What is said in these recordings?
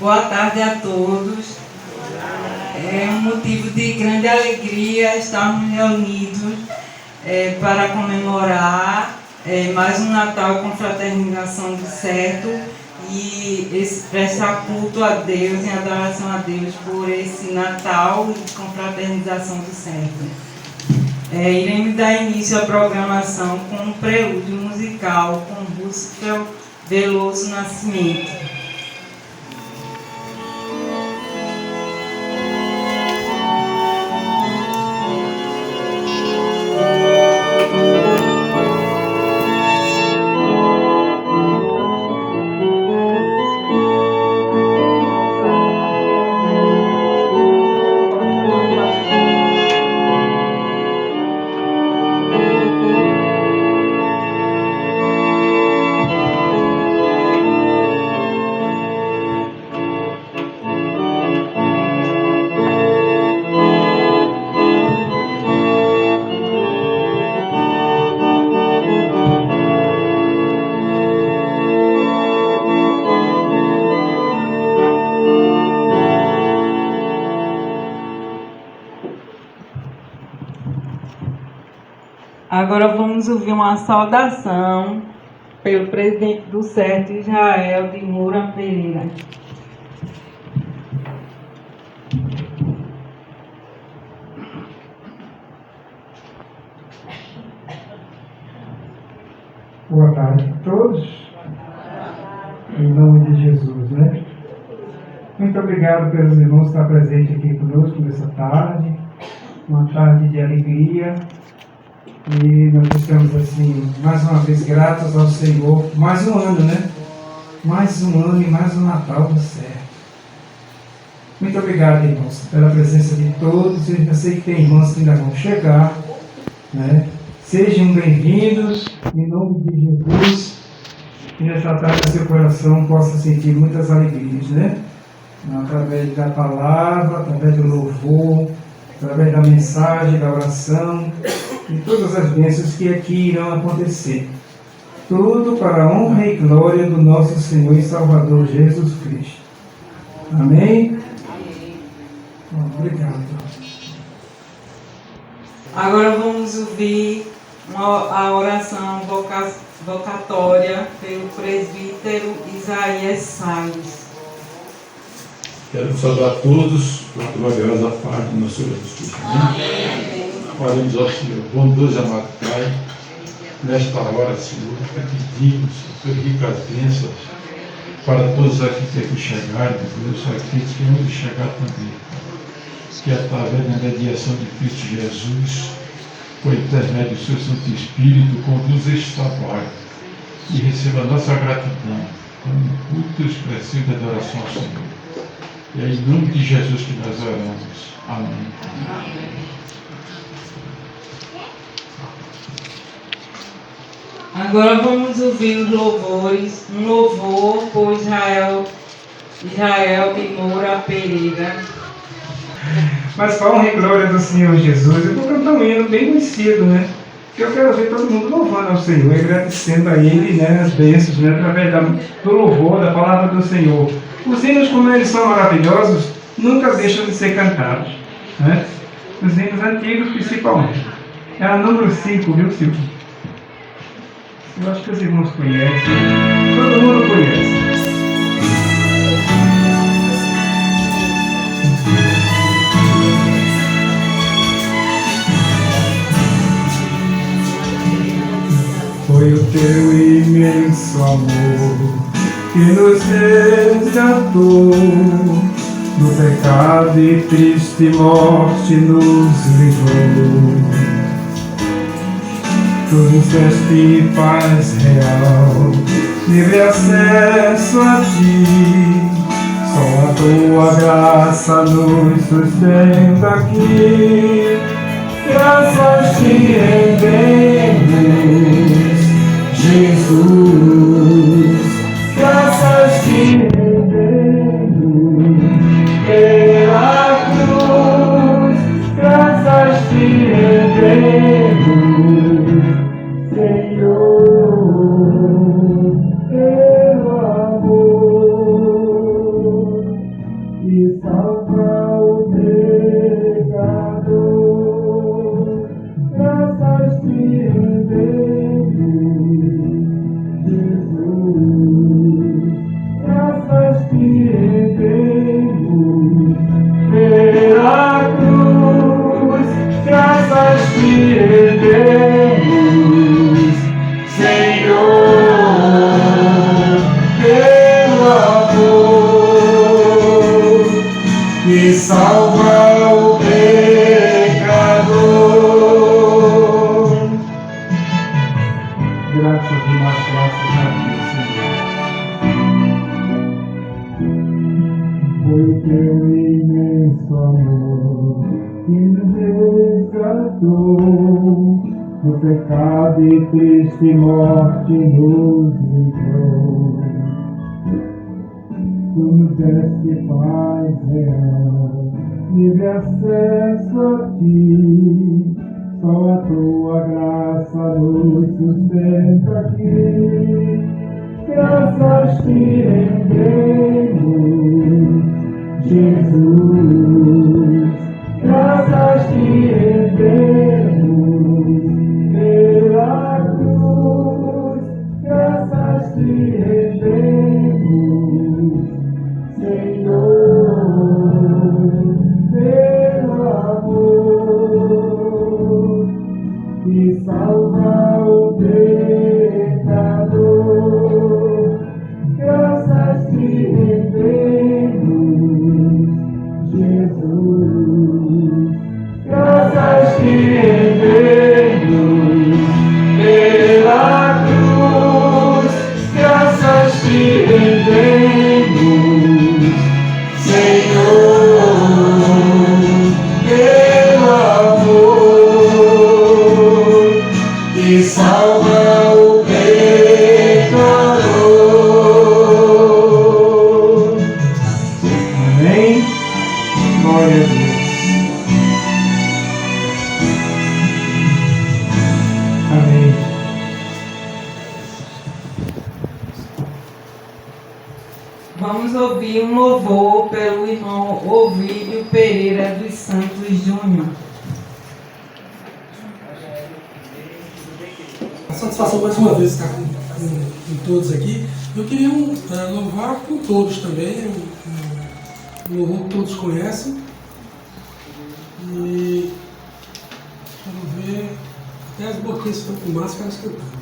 Boa tarde a todos. É um motivo de grande alegria estarmos reunidos para comemorar mais um Natal com fraternização do certo e prestar culto a Deus, em adoração a Deus por esse Natal e com fraternização do certo. Iremos dar início à programação com um prelúdio musical com Roosevelt Veloso Nascimento. Agora vamos ouvir uma saudação pelo presidente do CERT, Israel de Moura Pereira. Boa tarde a todos, em nome de Jesus, né? Muito obrigado pelos irmãos estar presentes aqui conosco nessa tarde, uma tarde de alegria. E nós estamos, assim, mais uma vez gratos ao Senhor. Mais um ano, né? Mais um ano e mais um Natal do certo. Muito obrigado, irmãos, pela presença de todos. Eu sei que tem irmãos que ainda vão chegar, né? Sejam bem-vindos, em nome de Jesus. E nessa tarde seu coração possa sentir muitas alegrias, né? Através da palavra, através do louvor, através da mensagem, da oração e todas as bênçãos que aqui irão acontecer. Tudo para a honra e glória do nosso Senhor e Salvador Jesus Cristo. Amém? Obrigado. Agora vamos ouvir a oração vocatória pelo presbítero Isaías Salles. Quero saudar a todos com a gloriosa paz do nosso Senhor Jesus Cristo. Amém. Oremos ao Senhor, bondoso e amado Pai, nesta hora, Senhor, pedimos as tuas ricas bênçãos para todos aqui que aqui chegaram, Deus, aqueles que vão chegar também, que através da mediação de Cristo Jesus, por intermédio do seu Santo Espírito, conduza este trabalho e receba a nossa gratidão como um culto expressivo de adoração ao Senhor. E é em nome de Jesus que nós oramos. Amém. Amém. Agora vamos ouvir os louvores, um louvor por Israel de Moura Pereira. Mas para a honra e glória do Senhor Jesus, eu vou cantar um hino bem conhecido, né? Que eu quero ver todo mundo louvando ao Senhor, agradecendo a Ele, né, as bênçãos, né, através do louvor, da palavra do Senhor. Os hinos, como eles são maravilhosos, nunca deixam de ser cantados, né? Os hinos antigos, principalmente. É a número 5, viu, Silvio? Eu acho que os irmãos conhecem, todo mundo conhece. Foi o teu imenso amor que nos resgatou do pecado e triste morte nos livrou. Tu nos deste paz real, livre acesso a ti. Só a tua graça nos sustenta aqui. Graças te rendemos, Jesus. Graças te rendemos pela cruz. Graças te rendemos, Senhor, pelo amor. rendemos, Senhor, pelo amor que salva o pecador. Graças e mais graças a Deus, Senhor. Foi o teu imenso amor que nos resgatou, no pecado e triste morte nos livrou. Tu nos deste paz real, livre acesso a ti, só a tua graça nos sustenta aqui. Graças te rendemos, Jesus, graças te rendemos pela cruz, graças te rendemos, Senhor, pelo amor que salva o pecador. Graças te rendemos, Jesus, graças te rendemos pela cruz, graças te rendemos, Senhor, pelo amor que salva o pecador. Amém? Glória a Deus. Amém. Vamos ouvir um louvor pelo irmão Ovídio Pereira dos Santos Júnior. A satisfação mais uma vez estar com todos aqui. Eu queria louvar com todos também, um louvor que todos conhecem. E quero ver até as boquinhas estão com máscara escutando.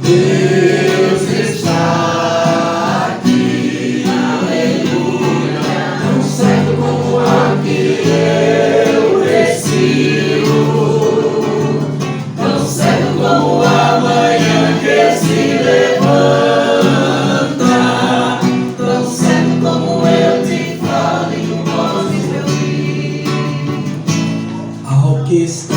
Deus está aqui, aleluia, tão certo como a que eu preciso, tão certo como a manhã que se levanta, tão certo como eu te falo e o voz de meu filho, Ao que está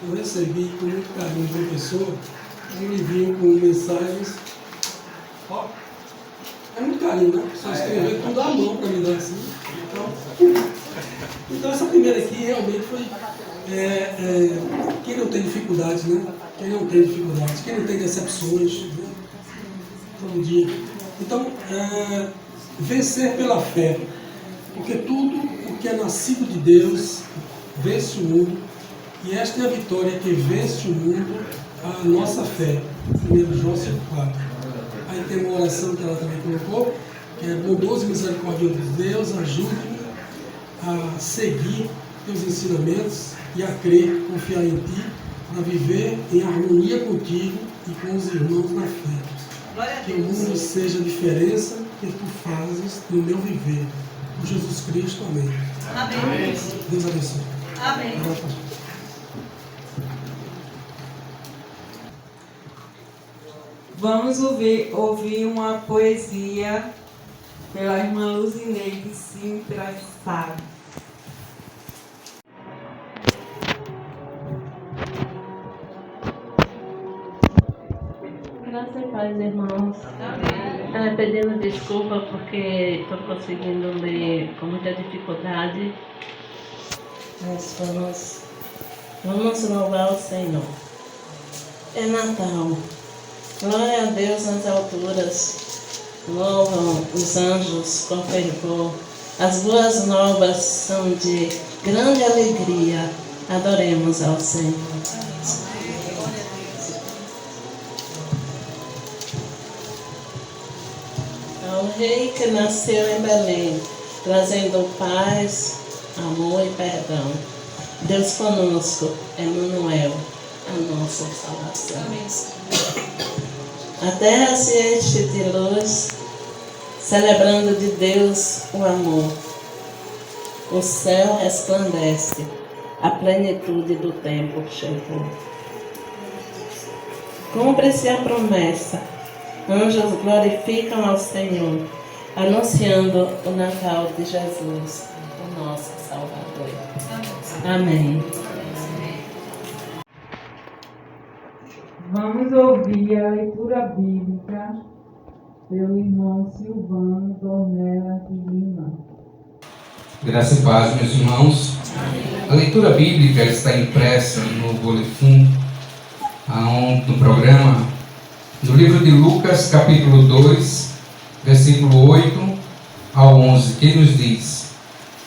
eu recebi com muito carinho de uma pessoa um livrinho com mensagens Ó, é muito carinho, né? Só escrever tudo à mão para me dar assim. Então essa primeira aqui realmente foi quem não tem dificuldades, né? Quem não tem dificuldades, quem não tem decepções, né? Todo dia. Então, vencer pela fé. Porque tudo o que é nascido de Deus vence o mundo. E esta é a vitória que vence o mundo, a nossa fé. 1 João 5,4. Aí tem uma oração que ela também colocou, que é: bondoso e misericordioso de Deus, ajude-me a seguir teus ensinamentos e a crer, confiar em ti, para viver em harmonia contigo e com os irmãos na fé. Que o mundo seja a diferença que tu fazes no meu viver. Por Jesus Cristo, amém. Amém. Deus abençoe. Amém. Vamos ouvir uma poesia pela irmã Luzineide Sintra Sá. Graças a paz, irmãos. Pedindo desculpa porque estou conseguindo ler com muita dificuldade. Mas vamos louvar o Senhor. É Natal. Glória a Deus nas alturas. Louvam os anjos com fervor. As boas novas são de grande alegria. Adoremos ao Senhor. Ao Rei que nasceu em Belém, trazendo paz, amor e perdão. Deus conosco, Emmanuel, a nossa salvação. A terra se enche de luz, celebrando de Deus o amor. O céu resplandece, a plenitude do tempo chegou. Cumpre-se a promessa. Anjos glorificam ao Senhor, anunciando o Natal de Jesus, o nosso Salvador. Amém. Vamos ouvir a leitura bíblica pelo irmão Silvano Dornella de Lima. Graça e paz, meus irmãos. A leitura bíblica está impressa no boletim, no programa, no livro de Lucas, capítulo 2, versículo 8 ao 11, que nos diz: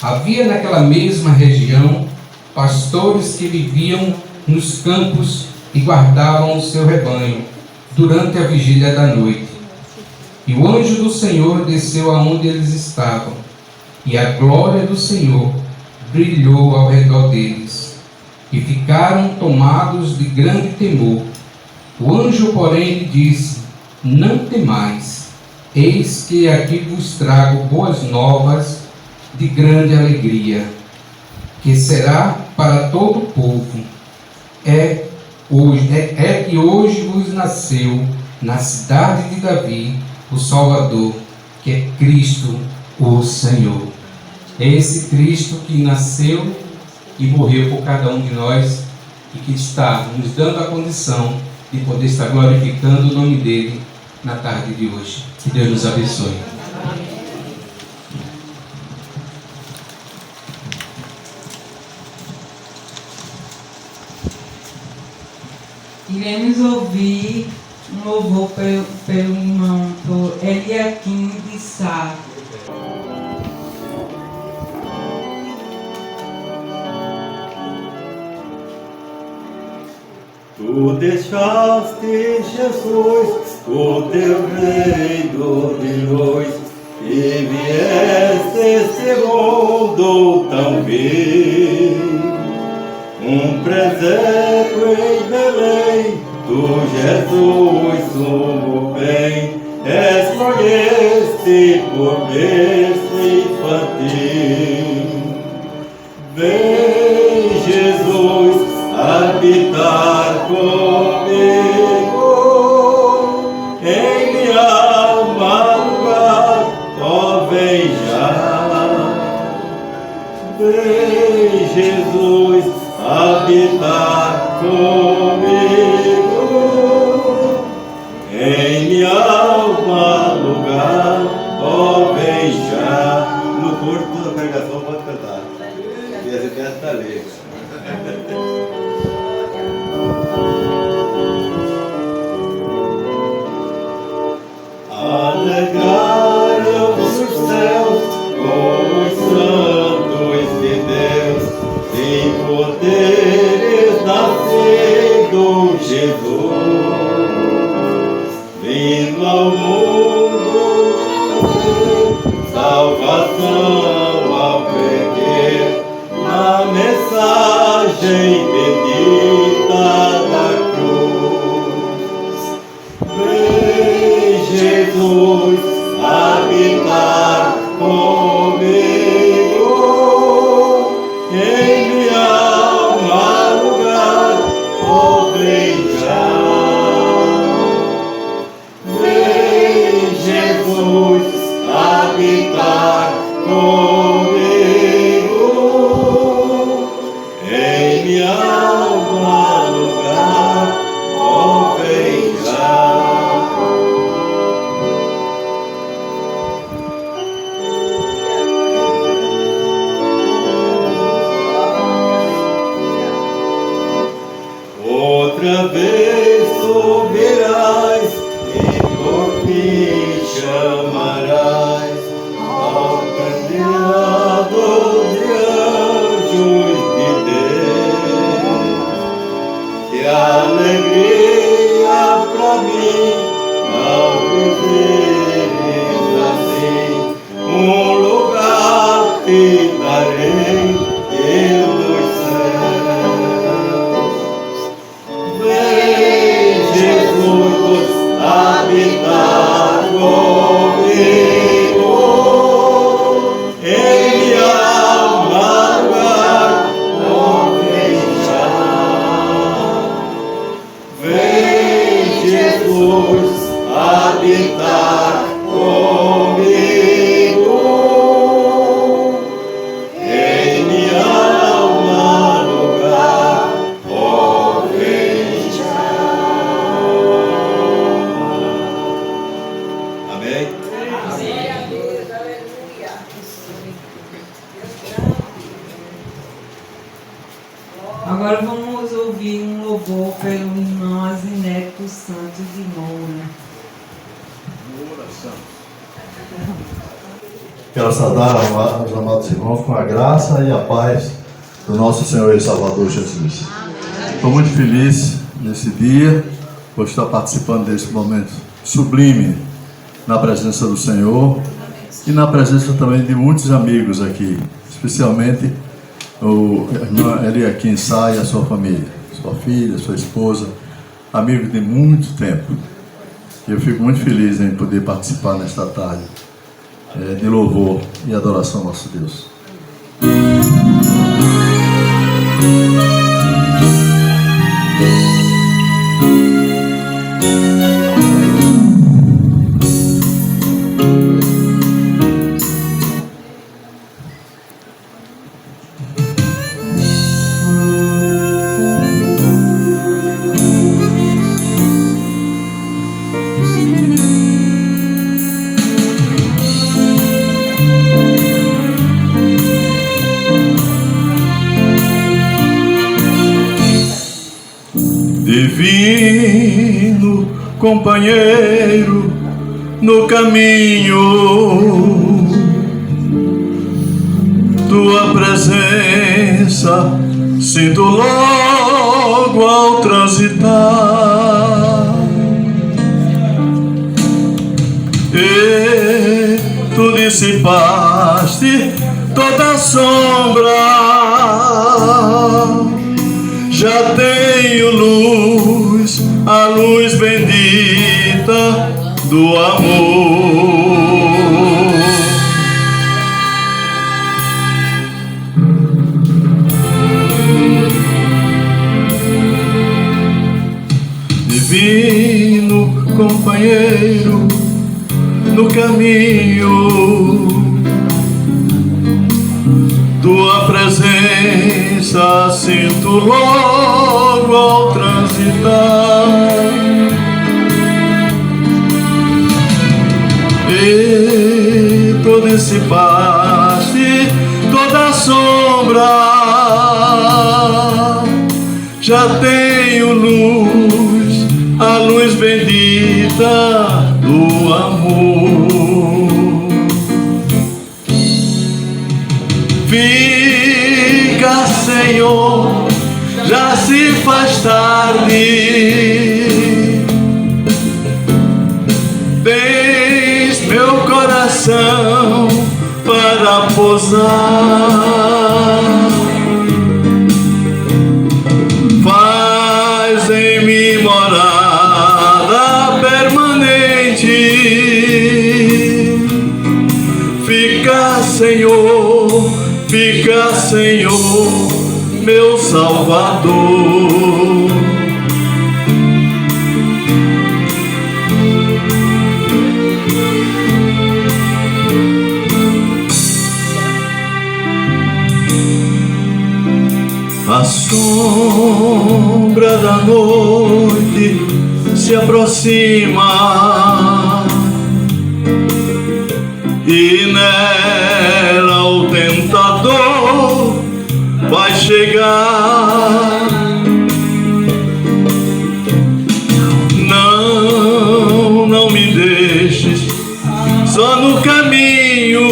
havia naquela mesma região pastores que viviam nos campos e guardavam o seu rebanho durante a vigília da noite. E o anjo do Senhor desceu aonde eles estavam, e a glória do Senhor brilhou ao redor deles, e ficaram tomados de grande temor. O anjo, porém, lhe disse: não temais, eis que aqui vos trago boas novas de grande alegria, que será para todo o povo. É que hoje vos nasceu na cidade de Davi o Salvador, que é Cristo o Senhor. É esse Cristo que nasceu e morreu por cada um de nós e que está nos dando a condição de poder estar glorificando o nome dele na tarde de hoje. Que Deus nos abençoe. Iremos ouvir um louvor pelo irmão Eliakim de Sá. Tu deixaste, Jesus, o teu reino de luz, e vieste este mundo tão vil. Presépio em Belém, tu, Jesus, sumo bem, escolheste por berço infantil. Vem, Jesus, habitar comigo, em minha alma lugar, ó vem já. Vem, Jesus, habitar comigo, em minha alma Alegraram os céus com os santos de Deus, em poderes nascido Jesus, vindo ao mundo salvação ao perder na mensagem bendita da cruz. Vem Jesus habitar comigo, em minha alma lugar, oh vem já. Vem Jesus habitar comigo, em minha alma lugar, oh vem já. Outra vez subirás e por mim chamarás ao candelado de anjos de Deus. Que alegria pra mim ao viveres assim, um lugar te darei eu dos céus. Vem Jesus habitar comigo, em minha alma lugar, oh vem já. Vem Jesus habitar comigo, em minha alma lugar, oh vem já. Amém? Agora vamos ouvir um louvor pelo irmão Azineto Santos de Moura. Quero saudar os amados irmãos com a graça e a paz do nosso Senhor e Salvador Jesus. Estou muito feliz nesse dia, por estar participando desse momento sublime na presença do Senhor e na presença também de muitos amigos aqui, especialmente o irmão Eliakim Sá e a sua família, sua filha, sua esposa, amigos de muito tempo. E eu fico muito feliz em poder participar nesta tarde de louvor e adoração ao nosso Deus. Divino companheiro no caminho, tua presença sinto logo ao transitar, e tu dissipaste toda a sombra. Já tenho luz, a luz bendita do amor. Divino companheiro no caminho, tua presença sinto logo ao transitar, e tu dissipaste toda a sombra. já tenho luz, a luz bendita do amor. Fica, Senhor, já se faz tarde. Tens meu coração para pousar. Faz em mim morada permanente. Fica, Senhor, fica, Senhor, meu Salvador. A sombra da noite se aproxima e nela o tentador vai chegar. Não me deixes só no caminho.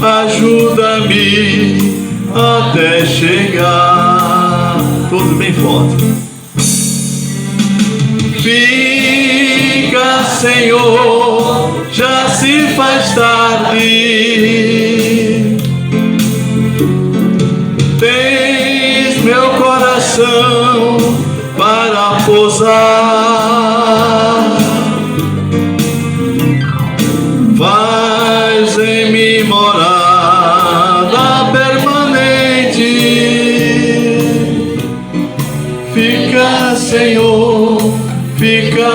Ajuda-me até chegar. Todos bem forte. Fica, Senhor, já se faz tarde. Tens meu coração para pousar. Faz em mim morada permanente. Fica,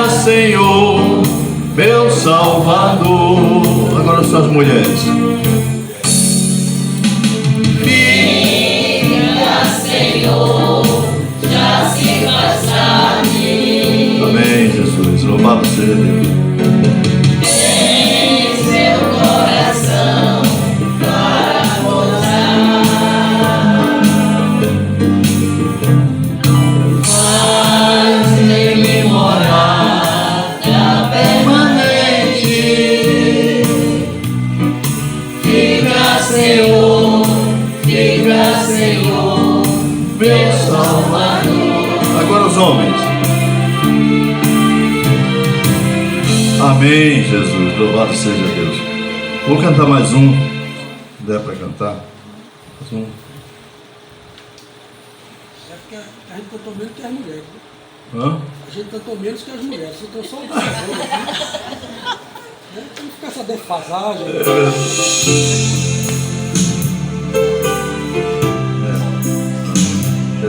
Senhor, meu Salvador. Agora suas mulheres. Fica, Senhor, já se faz tarde. Amém, Jesus. Louvado seja Deus. Agora os homens. Amém, Jesus. Louvado seja Deus. Vou cantar mais um. Se der para cantar. Mais um. É porque a gente cantou menos que as mulheres. Hã? A gente cantou menos que as mulheres. Você cantou só um cantor aqui. Não ficar essa defasagem.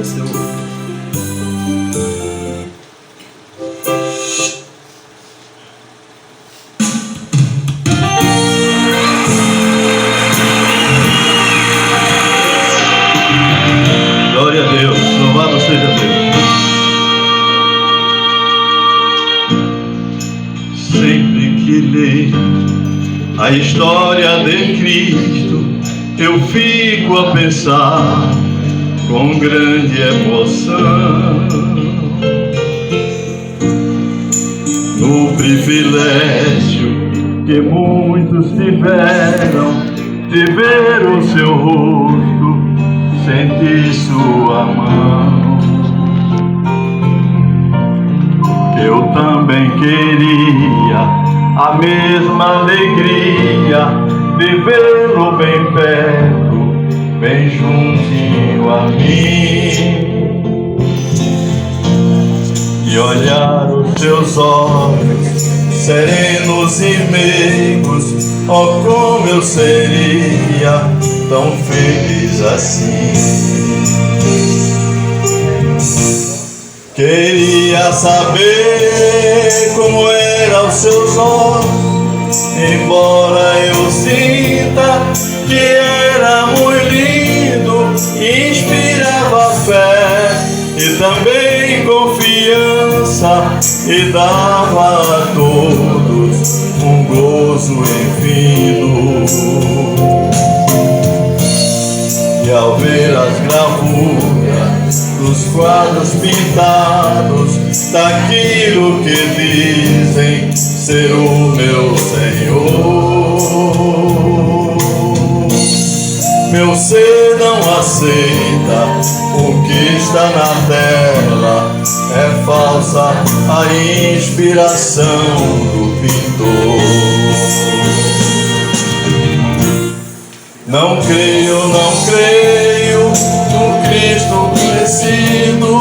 Esse é o... Glória a Deus, louvado seja Deus. Sempre que leio a história de Cristo, eu fico a pensar com grande emoção no privilégio que muitos tiveram de ver o seu rosto, sentir sua mão. Eu também queria a mesma alegria de vê-lo bem perto, bem juntinho a mim, e olhar os seus olhos serenos e meigos. Oh, como eu seria tão feliz assim. Queria saber como eram os seus olhos, embora eu sinta que era muito lindo, inspirava fé e também confiança, e dava a todos um gozo infinito. ao ver as gravuras dos quadros pintados daquilo que dizem ser o meu Senhor. Meu ser não aceita o que está na tela, é falsa a inspiração do pintor. Não creio num Cristo crescido,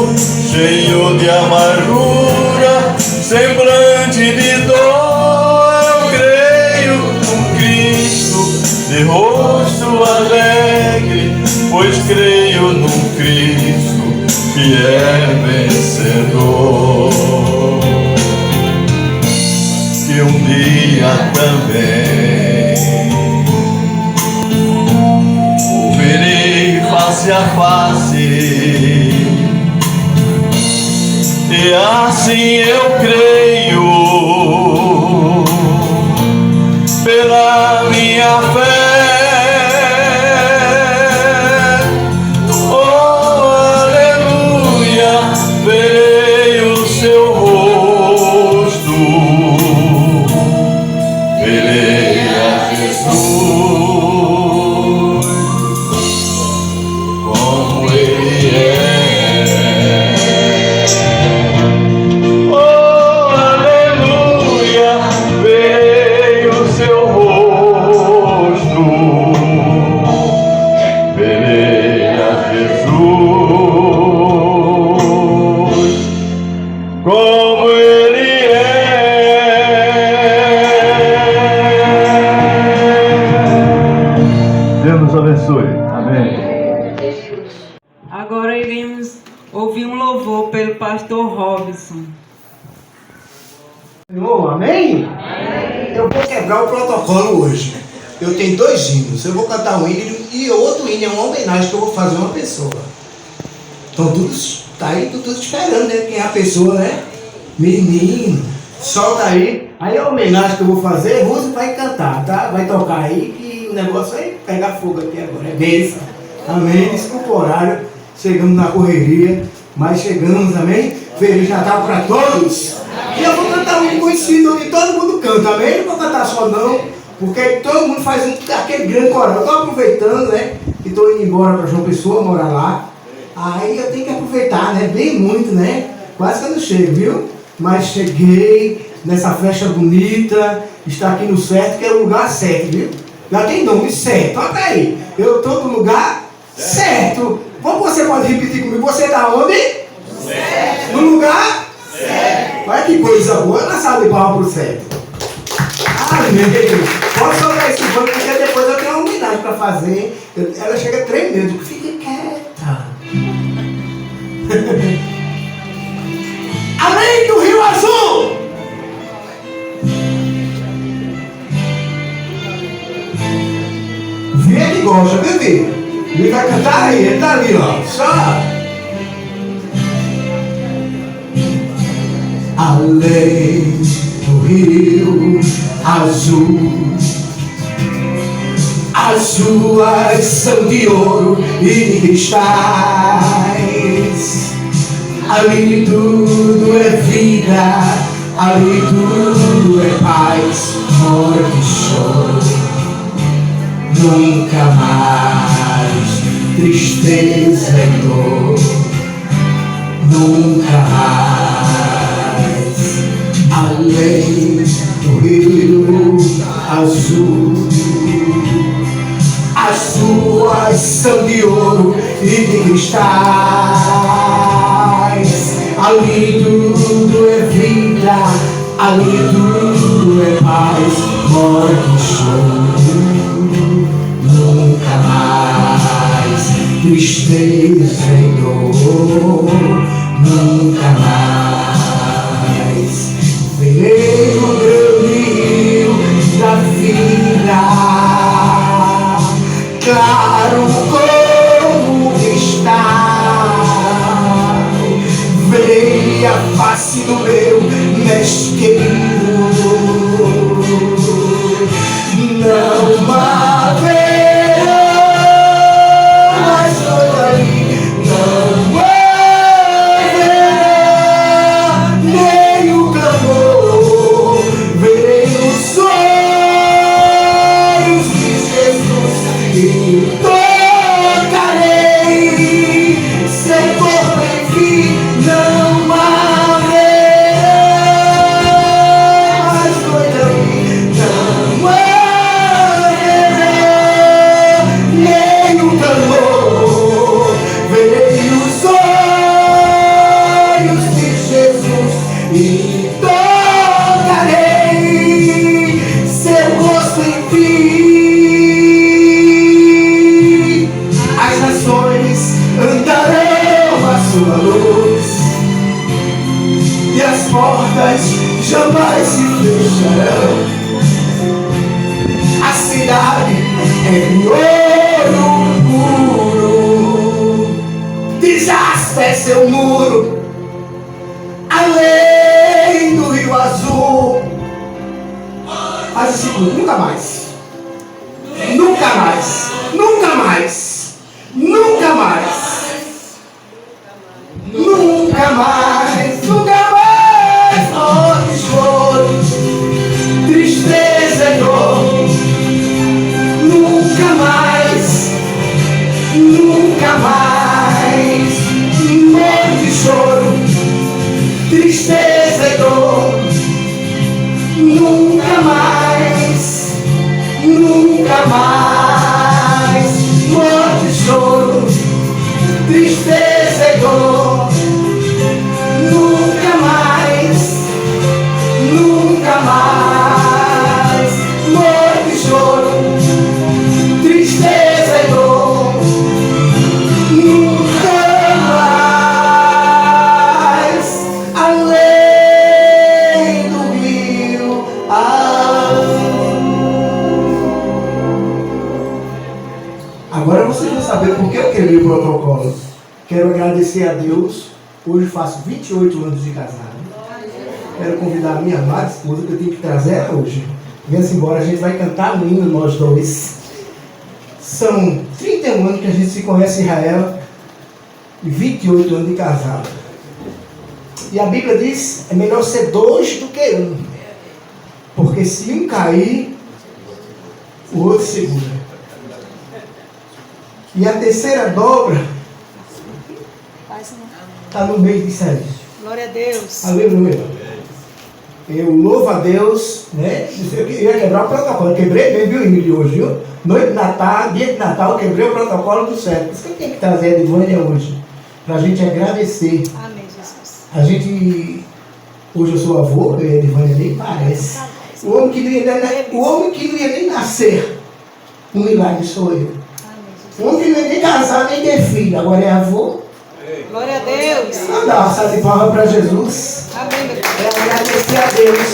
cheio de amargura, semblante de dor. Eu creio num Cristo de rosto alegre, pois creio num Cristo que é vencedor. Que um dia também o verei face a face, e assim eu creio pela minha fé. Agora iremos ouvir um louvor pelo pastor Robson. Senhor, amém? Eu vou quebrar o protocolo hoje. Eu tenho 2 hinos. Eu vou cantar um hino e outro hino é uma homenagem que eu vou fazer a uma pessoa. Então tudo tá aí, tudo esperando, né? Quem é a pessoa, né? Menino, solta aí. Aí a homenagem que eu vou fazer, Rose vai cantar, tá? Vai tocar aí que o negócio vai pegar fogo aqui agora. É bênção. Amém. Desculpa o horário. Chegamos na correria, mas chegamos, amém? Feliz Natal para todos. E eu vou cantar um conhecido onde todo mundo canta, amém? Não vou cantar só não, porque todo mundo faz aquele grande coral. Estou aproveitando, né? Que estou indo embora para João Pessoa, morar lá. Aí eu tenho que aproveitar, né? Bem muito, né? Quase que eu não chego, viu? Mas cheguei nessa festa bonita, está aqui no certo, que é o lugar certo, viu? Já tem nome certo, olha aí. Eu estou no lugar certo. Como você pode repetir comigo? Você está onde? Certo. No lugar? Certo. Olha que coisa boa. Na sala de palma pro certo. Amém. Pode soltar esse banco, porque depois eu tenho uma homenagem para fazer. Ela chega tremendo. Fique quieta. Além do Rio Azul. Vê que gosta, bebê. Ele vai cantar aí, ele tá ali, ó. Só. Além do Rio Azul, as ruas são de ouro e de cristais. Ali tudo é vida, ali tudo é paz. Mora que choro, nunca mais tristeza e dor, nunca mais. Além do Rio Azul, as ruas são de ouro e de cristais. Ali tudo é vida, ali tudo é paz. Mora que choro, nunca mais tristeza e dor, nunca mais. Verei o grande rio da vida, claro como está. Verei a face do meu mestre querido. Não haverá mais e tocarei seu rosto em ti. As nações andarão à sua luz e as portas jamais se fecharão. A cidade é de ouro puro, de jaspe é seu muro, além do rio azul. Faz assim, nunca mais, nunca mais, nunca mais, nunca mais, nunca mais, nunca mais. Morte, choro, tristeza e dor. Nunca mais, nunca mais. Morte, choro, tristeza e dor. Nunca mais, nunca mais. Morte, choro, tristeza e dor. Nunca mais, nunca mais. Morte, choro, tristeza e dor. Nunca mais. Além do rio azul. Agora vocês vão saber por que eu quebrei o protocolo. Quero agradecer a Deus. Hoje faço 28 anos de casado. Quero convidar a minha amada esposa, que eu tenho que trazer ela hoje. Venha-se embora, a gente vai cantar um hino nós dois. São 31 anos que a gente se conhece em Israel e 28 anos de casado. E a Bíblia diz, é melhor ser dois do que um. Porque se um cair, o outro segura. E a terceira dobra está no meio disso aí. Glória a Deus. Aleluia. Eu louvo a Deus, né? Eu ia quebrar o protocolo. Eu quebrei bem, viu, Emílio, hoje, viu? Noite de Natal, dia de Natal, eu quebrei o protocolo do céu. Por isso que eu tenho que trazer a Edvânia hoje. Pra gente agradecer. Amém, Jesus. A gente... Hoje eu sou avô, a Edvânia nem parece. O homem que não ia nem nascer. Um milagre sou eu. O homem que não ia nem casar, nem ter filho. Agora é avô. Glória a Deus. Vamos dar uma salva de palmas para Jesus. Amém, meu Deus. É agradecer a Deus.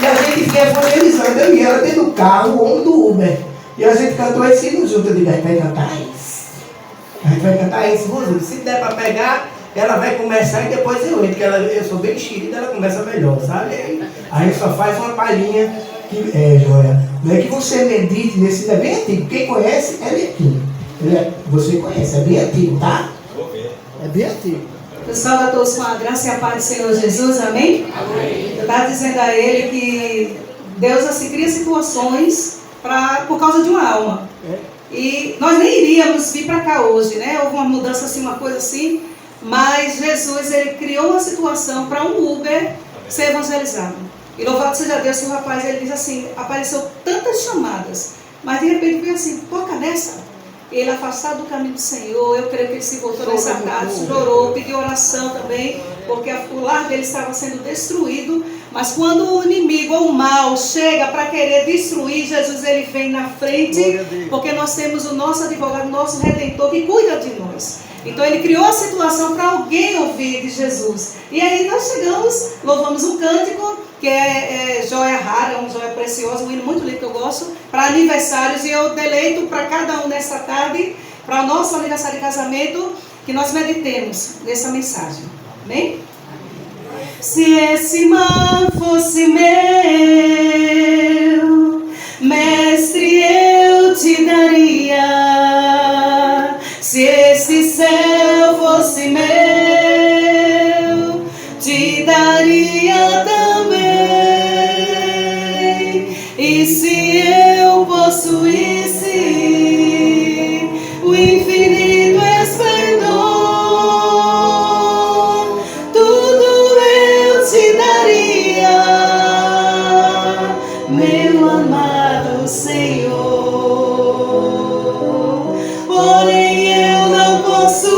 E a gente fica evangelizando. Eu e ela dentro do carro, o homem do Uber. E a gente cantou esse hino junto. Eu digo, a gente vai cantar isso. A gente vai cantar isso, música. Se der para pegar, ela vai começar e depois eu entro. Porque eu sou bem enxerida, ela começa melhor, sabe? Aí a gente só faz uma palhinha. Joia. Não é que você medite nesse. É bem antigo. Quem conhece é Lequinho. Você conhece, é bem antigo, tá? É bem antigo. Eu saúdo a todos com a graça e a paz do Senhor Jesus, amém? Amém. Eu estava dizendo a ele que Deus assim cria situações por causa de uma alma. E nós nem iríamos vir para cá hoje, né? Houve uma mudança assim, uma coisa assim. Mas Jesus, ele criou uma situação para um Uber ser evangelizado. E louvado seja Deus que o rapaz, ele diz assim, apareceu tantas chamadas, mas de repente veio assim, toca nessa. Ele afastado do caminho do Senhor, eu creio que ele se voltou nessa tarde, chorou, pediu oração também, porque o lar dele estava sendo destruído. Mas quando o inimigo ou o mal chega para querer destruir, Jesus ele vem na frente, porque nós temos o nosso advogado, o nosso Redentor que cuida de nós. Então ele criou a situação para alguém ouvir de Jesus. E aí nós chegamos, louvamos um cântico, que é joia rara, uma joia preciosa, um hino muito lindo que eu gosto, para aniversários. E eu deleito para cada um nesta tarde, para o nosso aniversário de casamento, que nós meditemos nessa mensagem. Amém? Se esse mar fosse meu, mestre, eu te daria. Se esse céu fosse meu, te daria também. E se eu possuísse o infinito esplendor, tudo eu te daria, meu amado Senhor. Porém eu não possuo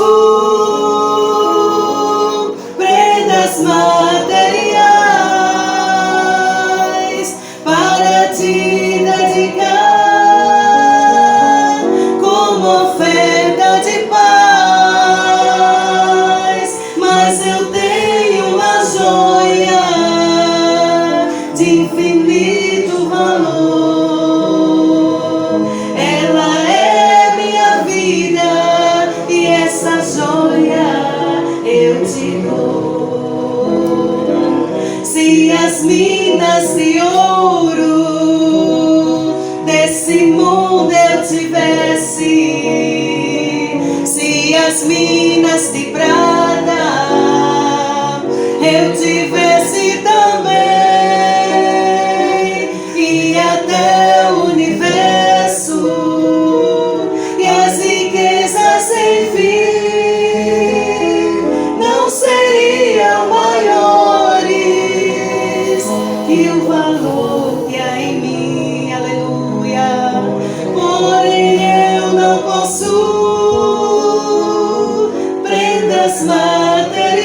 prendas materiais, as minas de ouro desse mundo eu tivesse, se as minas de prata eu tivesse também, e até o universo e as riquezas sem fim não seriam maiores que o valor que há em mim, aleluia. Porém eu não possuo prendas materiais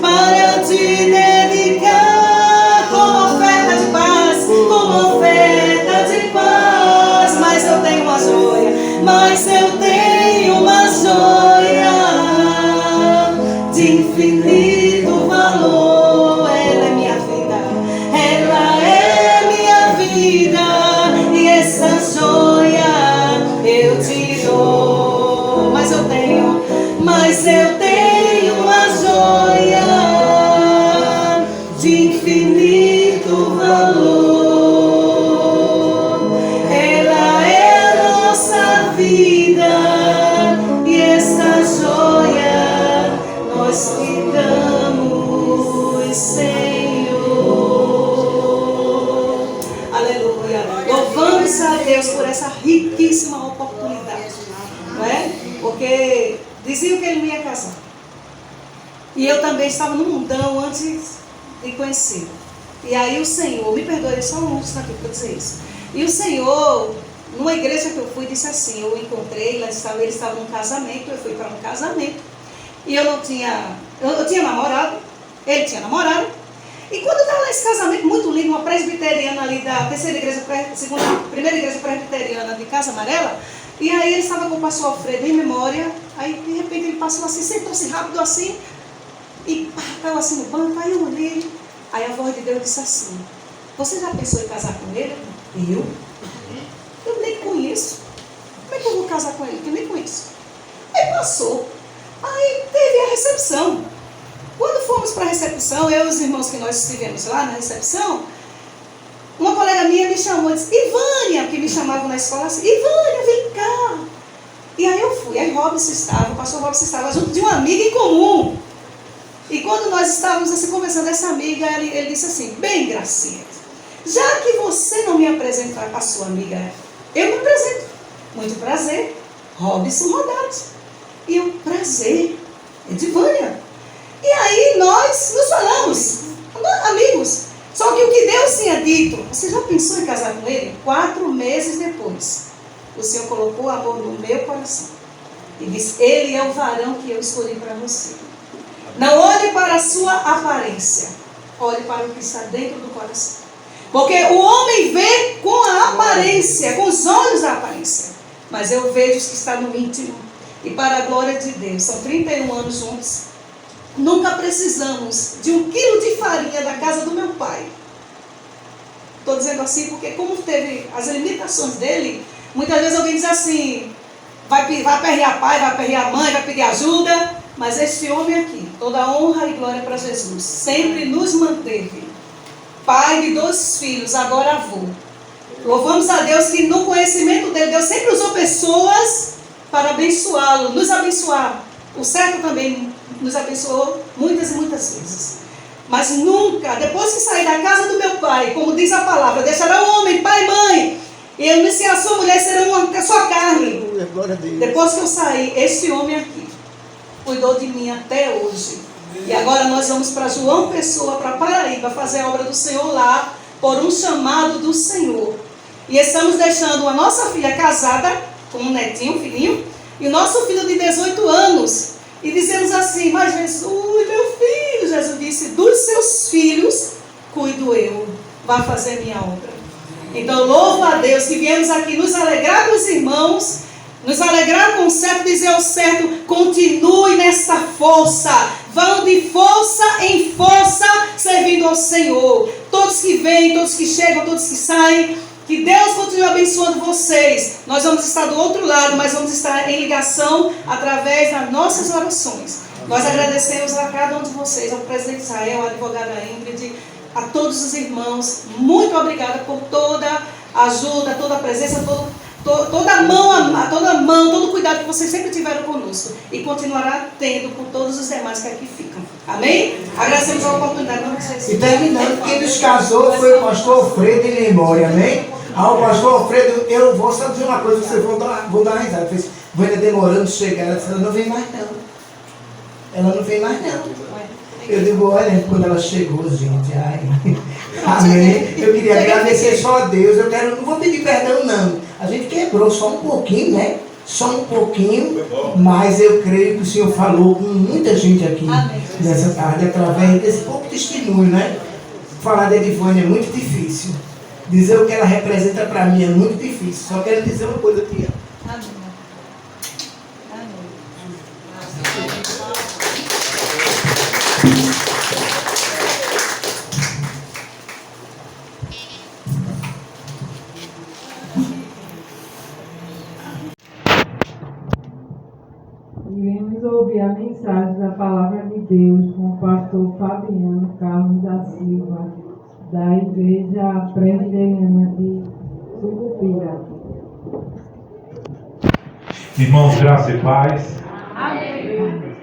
para te dedicar como oferta de paz, como oferta de paz. Mas eu tenho uma joia, mas eu tenho uma joia de infinito valor. Ela é minha vida, ela é minha vida, e essa joia eu te dou. Mas eu tenho uma joia de infinito valor. Ela é a nossa vida, e essa joia nós te damos, Senhor. Aleluia. Louvamos a Deus por essa riquíssima oportunidade, não é? Porque diziam que ele não ia casar. E eu também estava no mundão antes de conhecer. E aí o Senhor, me perdoe, só um instante para dizer isso. E o Senhor, numa igreja que eu fui, disse assim, eu encontrei, ele estava num casamento, eu fui para um casamento. E eu tinha namorado, ele tinha namorado. E quando eu estava nesse casamento muito lindo, uma presbiteriana ali da primeira igreja presbiteriana de Casa Amarela, e aí ele estava com o pastor Alfredo em memória, aí de repente ele passou assim, sentou-se rápido assim, e caiu assim no banco, aí eu olhei, aí a voz de Deus disse assim, você já pensou em casar com ele? Eu nem conheço, como é que eu vou casar com ele? Que eu nem conheço. Aí passou, aí teve a recepção. Quando fomos para a recepção, eu e os irmãos que nós estivemos lá na recepção, uma colega minha me chamou e disse, Ivânia, que me chamavam na escola assim, Ivânia, vem cá. E aí eu fui, aí o pastor Robson estava junto de uma amiga em comum. E quando nós estávamos assim conversando, essa amiga, ele disse assim, bem, Gracinha, já que você não me apresentar a sua amiga, eu me apresento. Muito prazer, Robson Rodade. E eu, prazer, Edivânia. E aí nós nos falamos, amigos. Só que o que Deus tinha dito, você já pensou em casar com ele? 4 meses depois, o Senhor colocou amor no meu coração. E disse, ele é o varão que eu escolhi para você. Não olhe para a sua aparência, olhe para o que está dentro do coração. Porque o homem vê com a aparência, com os olhos da aparência. Mas eu vejo o que está no íntimo. E para a glória de Deus, são 31 anos juntos. Nunca precisamos de 1 quilo de farinha da casa do meu pai. Estou dizendo assim porque como teve as limitações dele, muitas vezes alguém diz assim, vai aperrear pai, vai aperrear mãe, vai pedir ajuda. Mas este homem aqui, toda honra e glória para Jesus, sempre nos manteve. Pai de 2 filhos, agora avô. Louvamos a Deus que no conhecimento dele, Deus sempre usou pessoas para abençoá-lo, nos abençoar. O certo também nos abençoou muitas e muitas vezes. Mas nunca, depois que saí da casa do meu pai, como diz a palavra, deixará o homem, pai e mãe, e ele e a sua mulher serão uma só carne. Depois que eu saí, esse homem aqui cuidou de mim até hoje. E agora nós vamos para João Pessoa, para Paraíba, fazer a obra do Senhor lá, por um chamado do Senhor. E estamos deixando a nossa filha casada, com um netinho, um filhinho, e o nosso filho de 18 anos. E dizemos assim, mas Jesus, meu filho, Jesus disse, dos seus filhos cuido eu, vá fazer minha obra. Então louvo a Deus que viemos aqui nos alegrar com os irmãos, nos alegrar com o certo, dizer ao certo, continue nesta força, vão de força em força, servindo ao Senhor. Todos que vêm, todos que chegam, todos que saem, Que Deus continue abençoando vocês. Nós vamos estar do outro lado, mas vamos estar em ligação através das nossas orações. Nós agradecemos a cada um de vocês, ao presidente Israel, à advogada Ingrid, a todos os irmãos. Muito obrigada por toda a ajuda, toda a presença, toda a mão, todo o cuidado que vocês sempre tiveram conosco. E continuará tendo por todos os demais que aqui ficam. Amém? Agradecemos a oportunidade de vocês. E terminando, quem nos casou foi o pastor Alfredo em memória, amém? O pastor Alfredo, eu vou só dizer uma coisa, vocês vão dar uma risada. Eu falei, vou ainda demorando de chegar. Ela disse, ela não vem mais não. Ela não vem mais não. Eu digo, olha, quando ela chegou, gente, ai, amém. Eu queria agradecer só a Deus. Não vou pedir perdão não. A gente quebrou só um pouquinho, né? Só um pouquinho, mas eu creio que o Senhor falou com muita gente aqui nessa tarde, através desse pouco testemunho, né? Falar de Edivânia é muito difícil. Dizer o que ela representa para mim é muito difícil. Só quero dizer uma coisa aqui. Amém. Iremos ouvir a mensagem da Palavra de Deus com o pastor Fabiano Carlos da Silva, da Igreja Presbiteriana de Sucupira. Irmãos, graça e paz. Amém.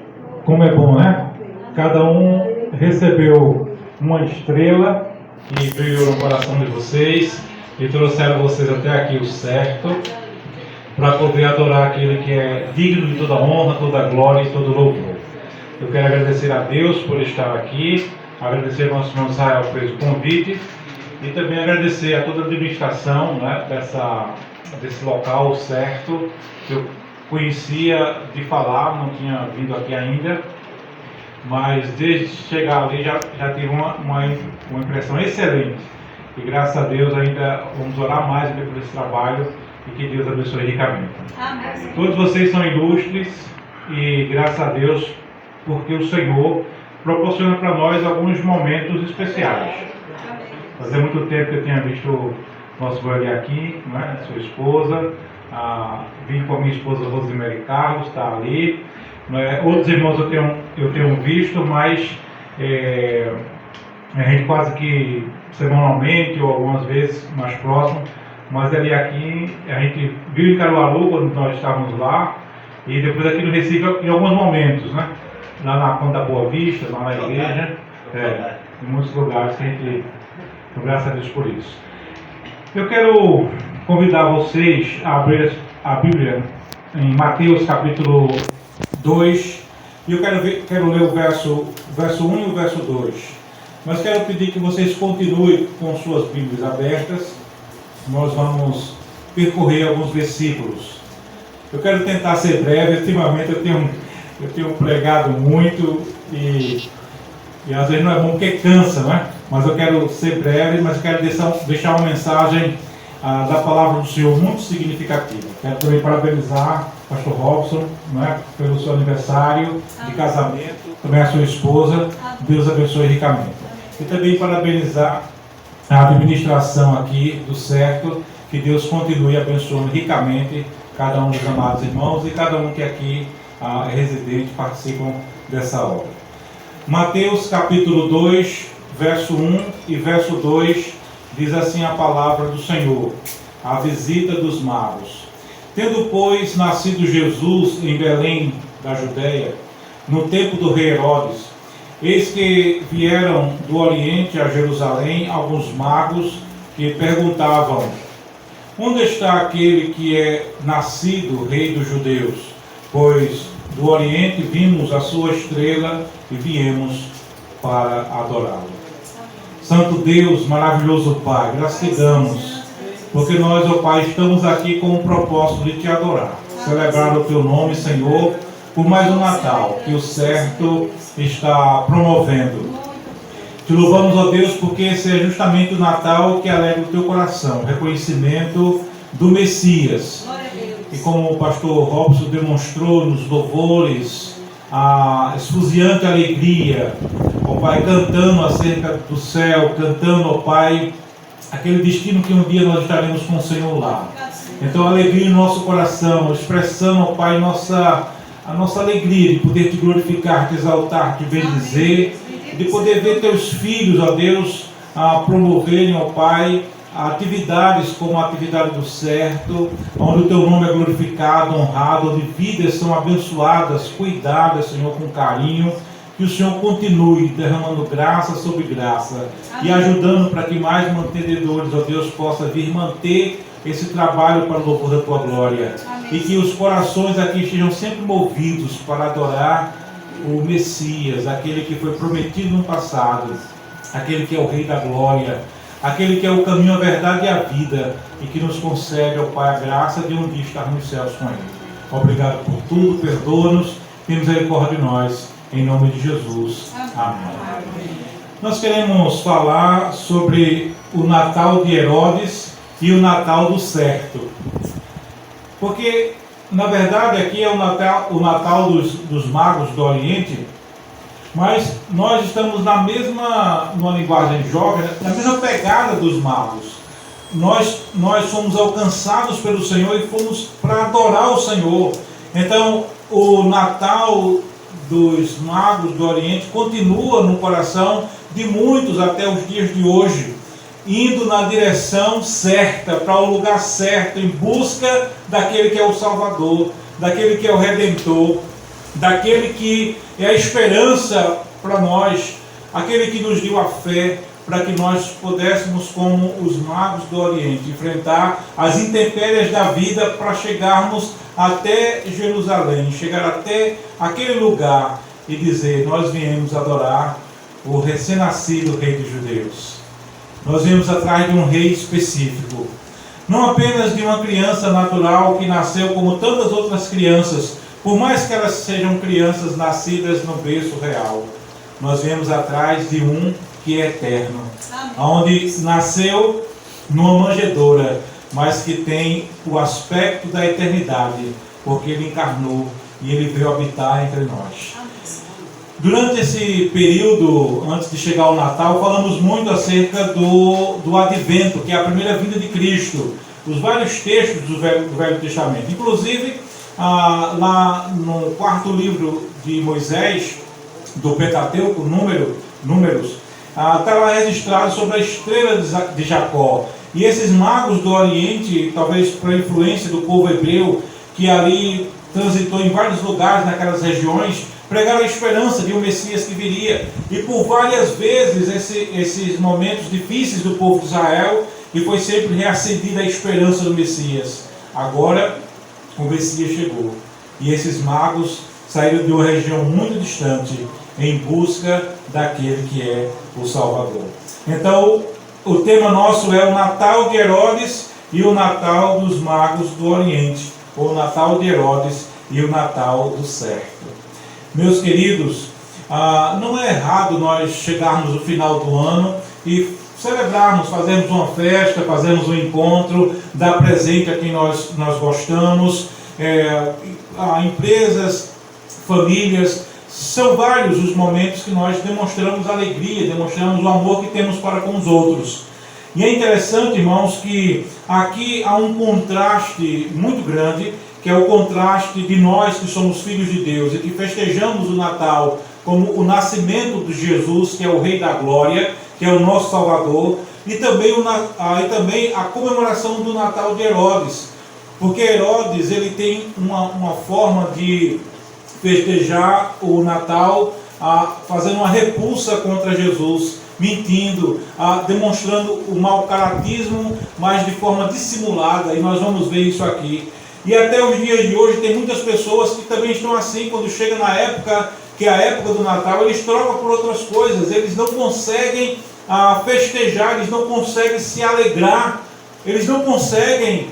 Como é bom, né? Cada um recebeu uma estrela que brilhou no coração de vocês e trouxeram vocês até aqui o certo, para poder adorar aquele que é digno de toda honra, toda glória e todo louvor. Eu quero agradecer a Deus por estar aqui, agradecer ao nosso irmão Israel que fez o convite e também agradecer a toda a administração, né, desse local certo. Eu conhecia de falar, não tinha vindo aqui ainda, mas desde chegar ali já tive uma impressão excelente. E graças a Deus ainda vamos orar mais por esse trabalho e que Deus abençoe ricamente. Amém. Todos vocês são ilustres e graças a Deus porque o Senhor proporciona para nós alguns momentos especiais. Fazia muito tempo que eu tinha visto o nosso velho aqui, né, sua esposa, vim com a minha esposa Rosemary Carlos, está ali. Outros irmãos eu tenho visto, mas a gente quase que semanalmente ou algumas vezes mais próximo. Mas ali aqui, a gente viu em Caruaru quando nós estávamos lá, e depois aqui no Recife em alguns momentos, né? Lá na Ponta Boa Vista, lá na igreja, em muitos lugares que a gente, graças a Deus por isso. Eu quero convidar vocês a abrir a Bíblia em Mateus capítulo 2, e eu quero ler o verso 1 e o verso 2. Mas quero pedir que vocês continuem com suas Bíblias abertas. Nós vamos percorrer alguns versículos. Eu quero tentar ser breve. Ultimamente eu tenho pregado muito e às vezes não é bom porque cansa, né? Mas eu quero ser breve, mas quero deixar uma mensagem da palavra do Senhor muito significativa. Quero também parabenizar o pastor Robson, né, pelo seu aniversário de casamento, também a sua esposa. Deus abençoe ricamente. E também parabenizar a administração aqui do certo, que Deus continue abençoando ricamente cada um dos amados irmãos e cada um que aqui é residente participam dessa obra. Mateus capítulo 2, verso 1 e verso 2, diz assim a palavra do Senhor, a visita dos magos. Tendo, pois, nascido Jesus em Belém da Judéia, no tempo do rei Herodes, eis que vieram do Oriente a Jerusalém alguns magos que perguntavam: onde está aquele que é nascido rei dos judeus? Pois do Oriente vimos a sua estrela e viemos para adorá-lo. Santo Deus, maravilhoso Pai, graças te damos, porque nós, ó Pai, estamos aqui com o propósito de te adorar, celebrar o teu nome, Senhor, por mais um Natal que o certo está promovendo. Te louvamos, ó Deus, porque esse é justamente o Natal que alegra o teu coração, o reconhecimento do Messias. E como o pastor Robson demonstrou nos louvores, a esfuziante alegria, ó Pai, cantando acerca do céu, cantando, ó Pai, aquele destino que um dia nós estaremos com o Senhor lá. Então, alegria no nosso coração, expressando, ó Pai, a nossa alegria de poder te glorificar, te exaltar, te bendizer, de poder ver teus filhos, ó Deus, promoverem, ó Pai, atividades como a atividade do certo, onde o teu nome é glorificado, honrado, onde vidas são abençoadas, cuidadas, Senhor, com carinho. Que o Senhor continue derramando graça sobre graça e ajudando para que mais mantenedores, ó Deus, possa vir manter esse trabalho para o louvor da tua glória. E que os corações aqui estejam sempre movidos para adorar o Messias, aquele que foi prometido no passado, aquele que é o Rei da Glória, aquele que é o caminho, a verdade e a vida, e que nos concede, ó Pai, a graça de um dia estar nos céus com Ele. Obrigado por tudo, perdoa-nos, tem misericórdia de nós, em nome de Jesus. Amém. Nós queremos falar sobre o Natal de Herodes e o Natal do certo. Porque, na verdade, aqui é o Natal dos magos do Oriente, mas nós estamos numa linguagem jovem, na mesma pegada dos magos. Nós fomos alcançados pelo Senhor e fomos para adorar o Senhor. Então, o Natal dos magos do Oriente continua no coração de muitos até os dias de hoje, indo na direção certa, para o lugar certo, em busca daquele que é o Salvador, daquele que é o Redentor, daquele que é a esperança para nós, aquele que nos deu a fé, para que nós pudéssemos, como os magos do Oriente, enfrentar as intempéries da vida para chegarmos até Jerusalém, chegar até aquele lugar e dizer: nós viemos adorar o recém-nascido Rei dos Judeus. Nós viemos atrás de um rei específico, não apenas de uma criança natural que nasceu como tantas outras crianças, por mais que elas sejam crianças nascidas no berço real. Nós viemos atrás de um que é eterno, onde nasceu numa manjedoura, mas que tem o aspecto da eternidade, porque ele encarnou e ele veio habitar entre nós. Durante esse período, antes de chegar ao Natal, falamos muito acerca do Advento, que é a primeira vinda de Cristo, os vários textos do Velho Testamento. Inclusive, lá no quarto livro de Moisés, do Pentateuco, Números, está lá registrado sobre a estrela de Jacó. E esses magos do Oriente, talvez por influência do povo hebreu, que ali transitou em vários lugares naquelas regiões, pregaram a esperança de um Messias que viria. E por várias vezes esses momentos difíceis do povo de Israel, e foi sempre reacendida a esperança do Messias. Agora o Messias chegou. E esses magos saíram de uma região muito distante em busca daquele que é o Salvador. Então, o tema nosso é o Natal de Herodes e o Natal dos magos do Oriente, ou o Natal de Herodes e o Natal do certo. Meus queridos, não é errado nós chegarmos no final do ano e celebrarmos, fazermos uma festa, fazermos um encontro, dar presente a quem nós gostamos, a empresas, famílias. São vários os momentos que nós demonstramos alegria, demonstramos o amor que temos para com os outros. E é interessante, irmãos, que aqui há um contraste muito grande, que é o contraste de nós que somos filhos de Deus e que festejamos o Natal como o nascimento de Jesus, que é o Rei da Glória, que é o nosso Salvador, e também a comemoração do Natal de Herodes, porque Herodes ele tem uma forma de festejar o Natal fazendo uma repulsa contra Jesus, mentindo, demonstrando o mau caratismo, mas de forma dissimulada, e nós vamos ver isso aqui. E até os dias de hoje tem muitas pessoas que também estão assim, quando chega na época, que é a época do Natal, eles trocam por outras coisas, eles não conseguem festejar, eles não conseguem se alegrar, eles não conseguem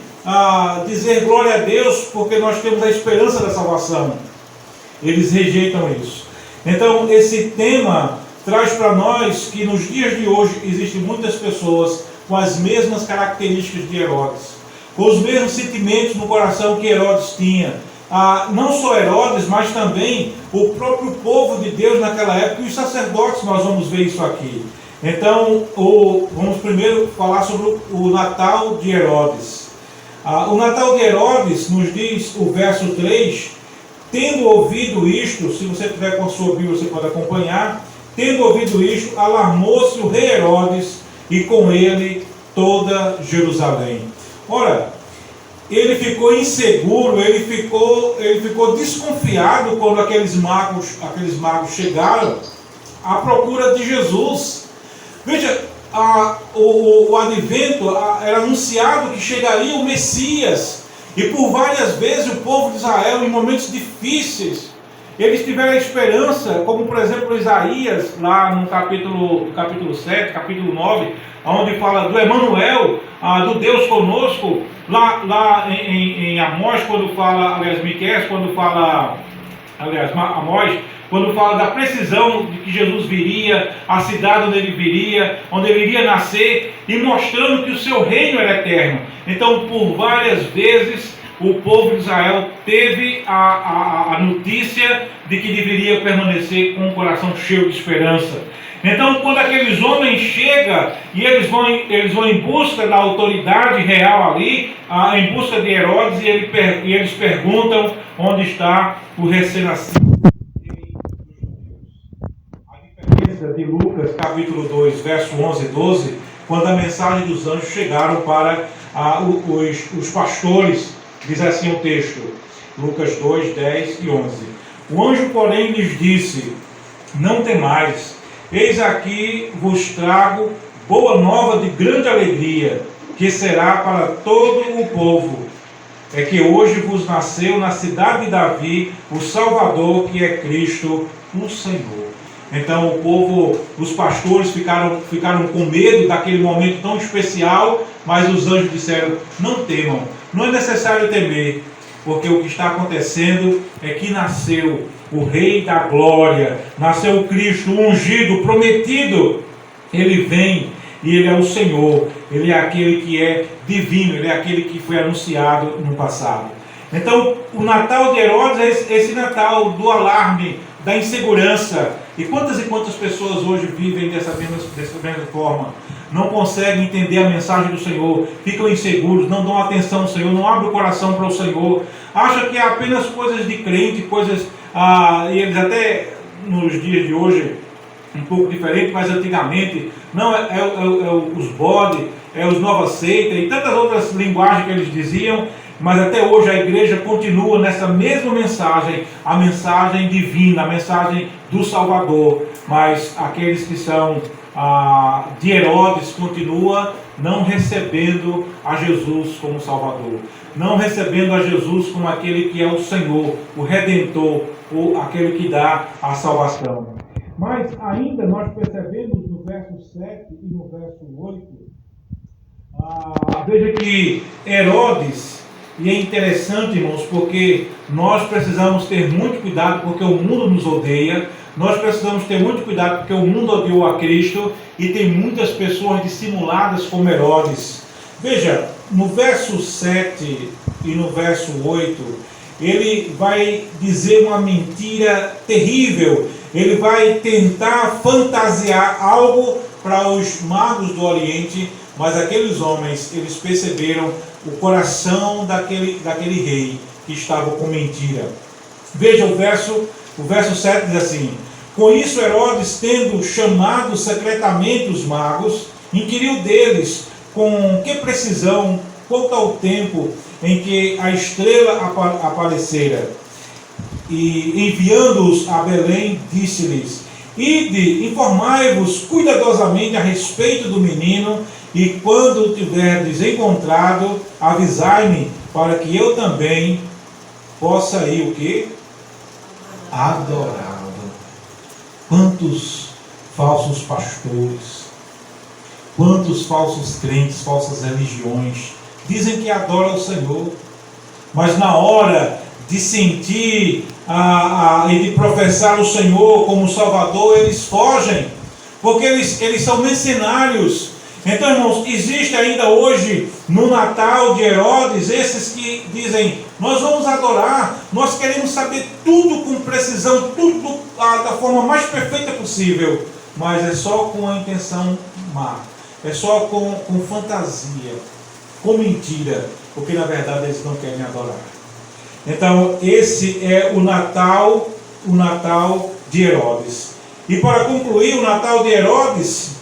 dizer glória a Deus, porque nós temos a esperança da salvação. Eles rejeitam isso. Então, esse tema traz para nós que nos dias de hoje existem muitas pessoas com as mesmas características de Herodes, com os mesmos sentimentos no coração que Herodes tinha. Não só Herodes, mas também o próprio povo de Deus naquela época, e os sacerdotes, nós vamos ver isso aqui. Então, vamos primeiro falar sobre o Natal de Herodes. O Natal de Herodes nos diz o verso 3, tendo ouvido isto, se você tiver com a sua Bíblia você pode acompanhar, tendo ouvido isto, alarmou-se o rei Herodes e com ele toda Jerusalém. Ora, ele ficou inseguro, ele ficou desconfiado quando aqueles magos chegaram à procura de Jesus. Veja, o advento era anunciado que chegaria o Messias, e por várias vezes o povo de Israel, em momentos difíceis, eles tiveram a esperança, como por exemplo Isaías, lá no capítulo 7, capítulo 9, onde fala do Emanuel, do Deus conosco, lá em Amós, quando fala, Miqueias, Amós, quando fala da precisão de que Jesus viria, a cidade onde ele iria nascer, e mostrando que o seu reino era eterno. Então, por várias vezes, o povo de Israel teve a notícia de que deveria permanecer com o coração cheio de esperança. Então, quando aqueles homens chegam e eles vão em busca da autoridade real ali, em busca de Herodes, e eles perguntam onde está o recém-nascido. A diferença de Lucas, capítulo 2, verso 11 e 12, quando a mensagem dos anjos chegaram para os pastores, diz assim o texto, Lucas 2, 10 e 11. O anjo, porém, lhes disse: não temais, eis aqui vos trago boa nova de grande alegria, que será para todo o povo. É que hoje vos nasceu na cidade de Davi o Salvador, que é Cristo, o Senhor. Então o povo, os pastores ficaram com medo daquele momento tão especial, mas os anjos disseram: não temam, não é necessário temer, porque o que está acontecendo é que nasceu o Rei da Glória, nasceu o Cristo, o ungido, prometido. Ele vem e Ele é o Senhor, Ele é aquele que é divino, Ele é aquele que foi anunciado no passado. Então o Natal de Herodes é esse Natal do alarme, da insegurança. E quantas pessoas hoje vivem dessa mesma forma? Não conseguem entender a mensagem do Senhor, ficam inseguros, não dão atenção ao Senhor, não abrem o coração para o Senhor, acham que é apenas coisas de crente, e eles até nos dias de hoje, um pouco diferente, mas antigamente, não, os bode, os nova seita e tantas outras linguagens que eles diziam, mas até hoje a igreja continua nessa mesma mensagem, a mensagem divina, a mensagem do Salvador, mas aqueles que são de Herodes continuam não recebendo a Jesus como Salvador, não recebendo a Jesus como aquele que é o Senhor, o Redentor, aquele que dá a salvação. Mas ainda nós percebemos no verso 7 e no verso 8, veja que Herodes, e é interessante, irmãos, porque nós precisamos ter muito cuidado, porque o mundo nos odeia, nós precisamos ter muito cuidado, porque o mundo odiou a Cristo, e tem muitas pessoas dissimuladas como Herodes. Veja, no verso 7 e no verso 8, ele vai dizer uma mentira terrível, ele vai tentar fantasiar algo para os magos do Oriente, mas aqueles homens, eles perceberam o coração daquele rei que estava com mentira. Veja o verso 7 diz assim: com isso Herodes, tendo chamado secretamente os magos, inquiriu deles com que precisão quanto ao tempo em que a estrela aparecera. E enviando-os a Belém, disse-lhes: ide, informai-vos cuidadosamente a respeito do menino, e quando o tiverdes encontrado, avisai-me, para que eu também possa ir o quê? Adorá-lo. Quantos falsos pastores, quantos falsos crentes, falsas religiões, dizem que adoram o Senhor, mas na hora de sentir e de professar o Senhor como Salvador, eles fogem, porque eles são mercenários. Então, irmãos, existe ainda hoje, no Natal de Herodes, esses que dizem: nós vamos adorar, nós queremos saber tudo com precisão, tudo da forma mais perfeita possível. mas é só com a intenção má, é só com fantasia, com mentira, porque na verdade eles não querem adorar. Então esse é o Natal de Herodes. E para concluir, o Natal de Herodes,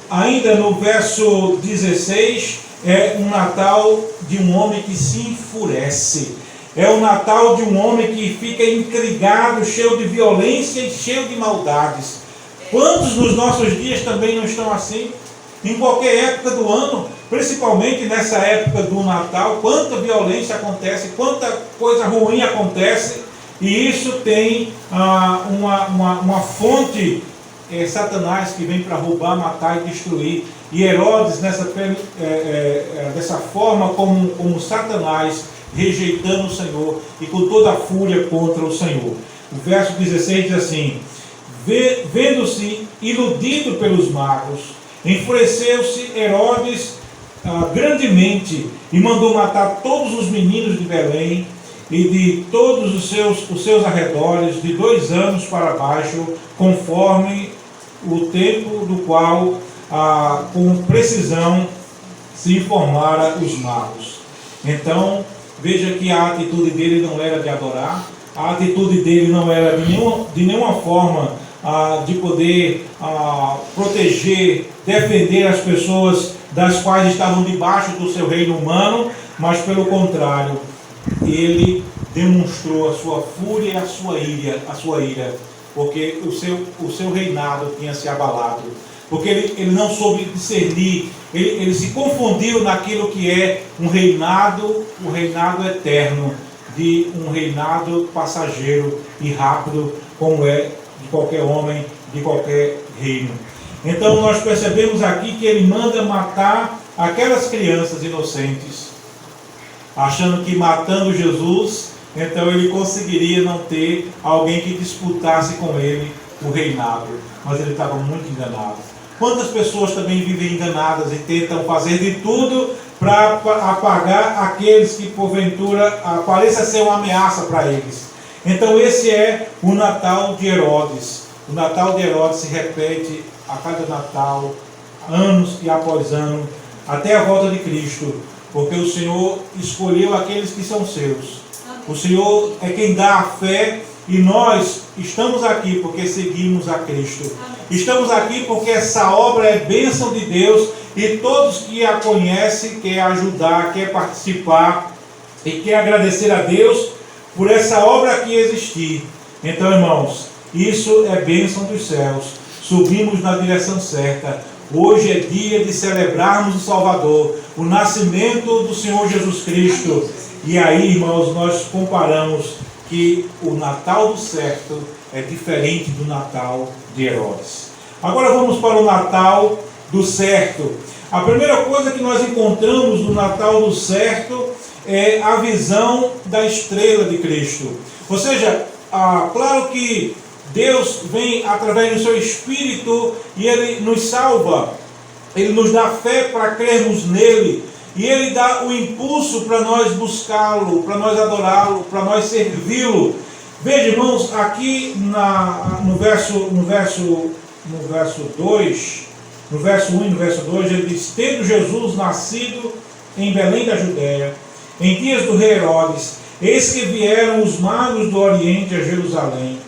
ainda no verso 16, é um Natal de um homem que se enfurece. É o Natal de um homem que fica intrigado, cheio de violência e cheio de maldades. Quantos nos nossos dias também não estão assim? Em qualquer época do ano, principalmente nessa época do Natal, quanta violência acontece, quanta coisa ruim acontece, e isso tem uma fonte, Satanás, que vem para roubar, matar e destruir. E Herodes, dessa forma como Satanás, rejeitando o Senhor e com toda a fúria contra o Senhor. O verso 16 diz assim: vendo-se iludido pelos magos, enfureceu-se Herodes grandemente e mandou matar todos os meninos de Belém e de todos os seus arredores, de 2 anos para baixo, conforme o tempo do qual com precisão se informara os magos. Então veja que a atitude dele não era de adorar, a atitude dele não era de nenhuma forma de poder proteger, defender as pessoas das quais estavam debaixo do seu reino humano, mas pelo contrário, ele demonstrou a sua fúria e a sua ira, porque o seu reinado tinha se abalado, porque ele não soube discernir, ele se confundiu naquilo que é um reinado eterno, de um reinado passageiro e rápido, como é de qualquer homem, de qualquer reino. Então nós percebemos aqui que ele manda matar aquelas crianças inocentes, achando que matando Jesus, então ele conseguiria não ter alguém que disputasse com ele o reinado. Mas ele estava muito enganado. Quantas pessoas também vivem enganadas e tentam fazer de tudo para apagar aqueles que porventura pareça ser uma ameaça para eles. Então esse é o Natal de Herodes. O Natal de Herodes se repete a cada Natal, anos e após ano, até a volta de Cristo, porque o Senhor escolheu aqueles que são seus. O Senhor é quem dá a fé e nós estamos aqui porque seguimos a Cristo. Estamos aqui porque essa obra é bênção de Deus e todos que a conhecem quer ajudar, quer participar e quer agradecer a Deus por essa obra aqui existir. Então, irmãos, isso é bênção dos céus. Subimos na direção certa. Hoje é dia de celebrarmos o Salvador, o nascimento do Senhor Jesus Cristo. E aí, irmãos, nós comparamos que o Natal do certo é diferente do Natal de Herodes. Agora vamos para o Natal do certo. A primeira coisa que nós encontramos no Natal do certo é a visão da estrela de Cristo. Ou seja, claro que Deus vem através do seu Espírito e Ele nos salva, Ele nos dá fé para crermos nele, e Ele dá o impulso para nós buscá-lo, para nós adorá-lo, para nós servi-lo. Veja, irmãos, aqui no verso 2, no verso 1 e no verso 2, ele diz: tendo Jesus nascido em Belém da Judéia, em dias do rei Herodes, eis que vieram os magos do Oriente a Jerusalém.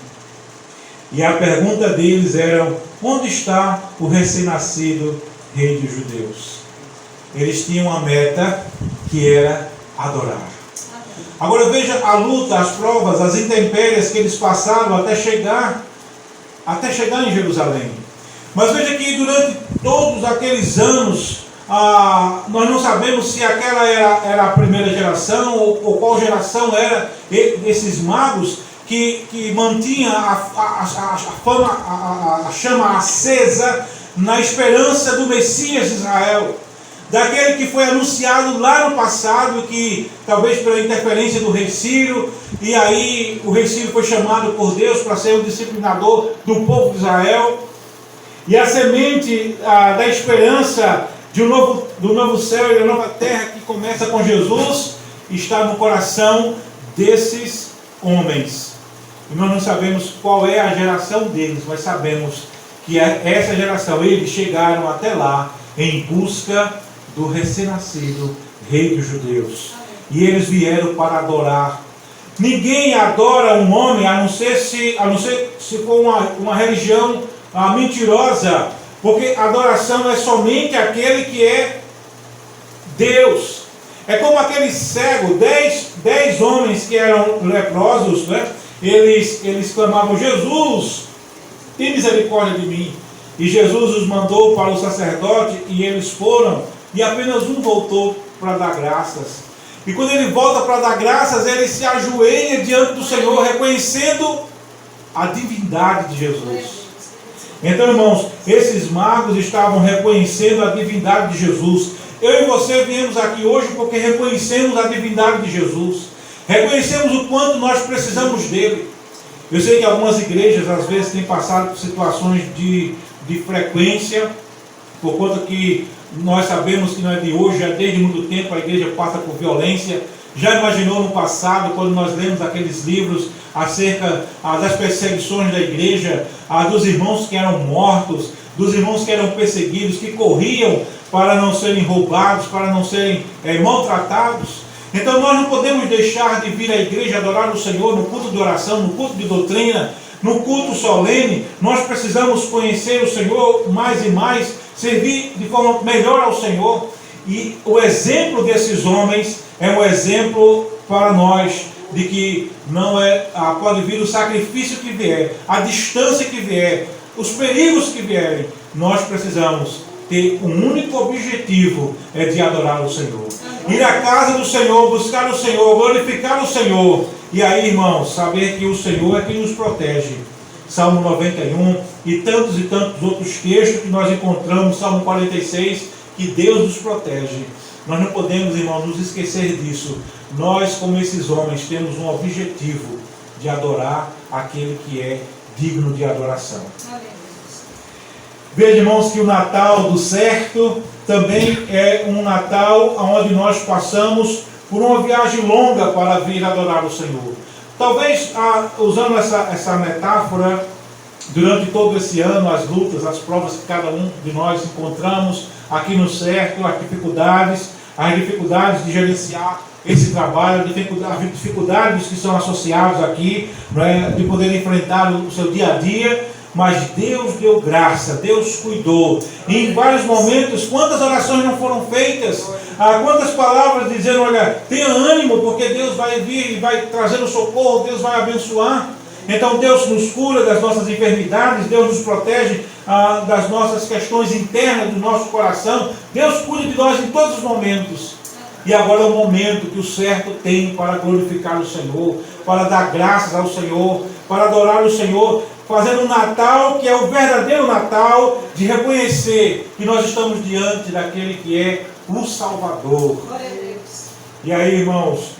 E a pergunta deles era: onde está o recém-nascido rei dos judeus? Eles tinham uma meta que era adorar. Agora veja a luta, as provas, as intempéries que eles passaram até chegar em Jerusalém. Mas veja que durante todos aqueles anos, nós não sabemos se aquela era a primeira geração ou qual geração era esses magos que mantinha a chama acesa na esperança do Messias de Israel, daquele que foi anunciado lá no passado, que talvez pela interferência do rei Ciro, e aí o rei Ciro foi chamado por Deus para ser o disciplinador do povo de Israel, e a semente da esperança do novo céu e da nova terra que começa com Jesus está no coração desses homens. E nós não sabemos qual é a geração deles, mas sabemos que essa geração, eles chegaram até lá em busca do recém-nascido Rei dos Judeus. E eles vieram para adorar. Ninguém adora um homem a não ser se for uma religião mentirosa, porque adoração é somente aquele que é Deus. É como aquele cego, 10 homens que eram leprosos, né? Eles clamavam: Jesus, tem misericórdia de mim. E Jesus os mandou para o sacerdote e eles foram, e apenas um voltou para dar graças. E quando ele volta para dar graças, ele se ajoelha diante do Senhor, reconhecendo a divindade de Jesus. Então, irmãos, esses magos estavam reconhecendo a divindade de Jesus. Eu e você viemos aqui hoje porque reconhecemos a divindade de Jesus. Reconhecemos o quanto nós precisamos dele. Eu sei que algumas igrejas às vezes têm passado por situações de frequência, por conta que nós sabemos que não é de hoje, é desde muito tempo a igreja passa por violência. Já imaginou no passado, quando nós lemos aqueles livros acerca das perseguições da igreja, dos irmãos que eram mortos, dos irmãos que eram perseguidos, que corriam para não serem roubados, para não serem maltratados? Então nós não podemos deixar de vir à igreja adorar o Senhor no culto de oração, no culto de doutrina, no culto solene. Nós precisamos conhecer o Senhor mais e mais, servir de forma melhor ao Senhor. E o exemplo desses homens é um exemplo para nós de que não pode vir o sacrifício que vier, a distância que vier, os perigos que vierem. Nós precisamos ter um único objetivo, é de adorar o Senhor. Ir à casa do Senhor, buscar o Senhor, glorificar o Senhor. E aí, irmãos, saber que o Senhor é quem nos protege. Salmo 91 e tantos outros textos que nós encontramos, Salmo 46, que Deus nos protege. Nós não podemos, irmãos, nos esquecer disso. Nós, como esses homens, temos um objetivo de adorar aquele que é digno de adoração. Veja, irmãos, que o Natal do certo também é um Natal onde nós passamos por uma viagem longa para vir adorar o Senhor. Talvez, usando essa metáfora, durante todo esse ano, as lutas, as provas que cada um de nós encontramos aqui no certo, as dificuldades de gerenciar esse trabalho, as dificuldades que são associadas aqui, né, de poder enfrentar o seu dia a dia. Mas Deus deu graça, Deus cuidou. E em vários momentos, quantas orações não foram feitas? Quantas palavras dizendo: olha, tenha ânimo, porque Deus vai vir e vai trazer o socorro, Deus vai abençoar. Então Deus nos cura das nossas enfermidades, Deus nos protege das nossas questões internas do nosso coração. Deus cuida de nós em todos os momentos. E agora é o momento que o certo tem para glorificar o Senhor, para dar graças ao Senhor, para adorar o Senhor, fazendo um Natal que é o verdadeiro Natal, de reconhecer que nós estamos diante daquele que é o Salvador. E aí, irmãos,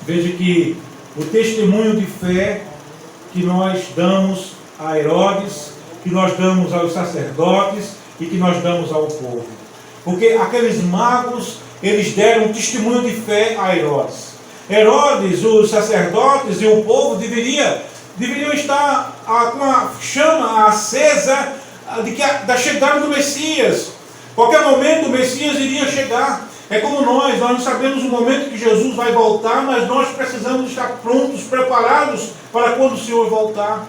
veja que o testemunho de fé que nós damos a Herodes, que nós damos aos sacerdotes e que nós damos ao povo. Porque aqueles magos, eles deram um testemunho de fé a Herodes. Herodes, os sacerdotes e o povo deveriam estar com a chama acesa da chegada do Messias. Qualquer momento o Messias iria chegar. É como nós não sabemos o momento que Jesus vai voltar, mas nós precisamos estar prontos, preparados para quando o Senhor voltar.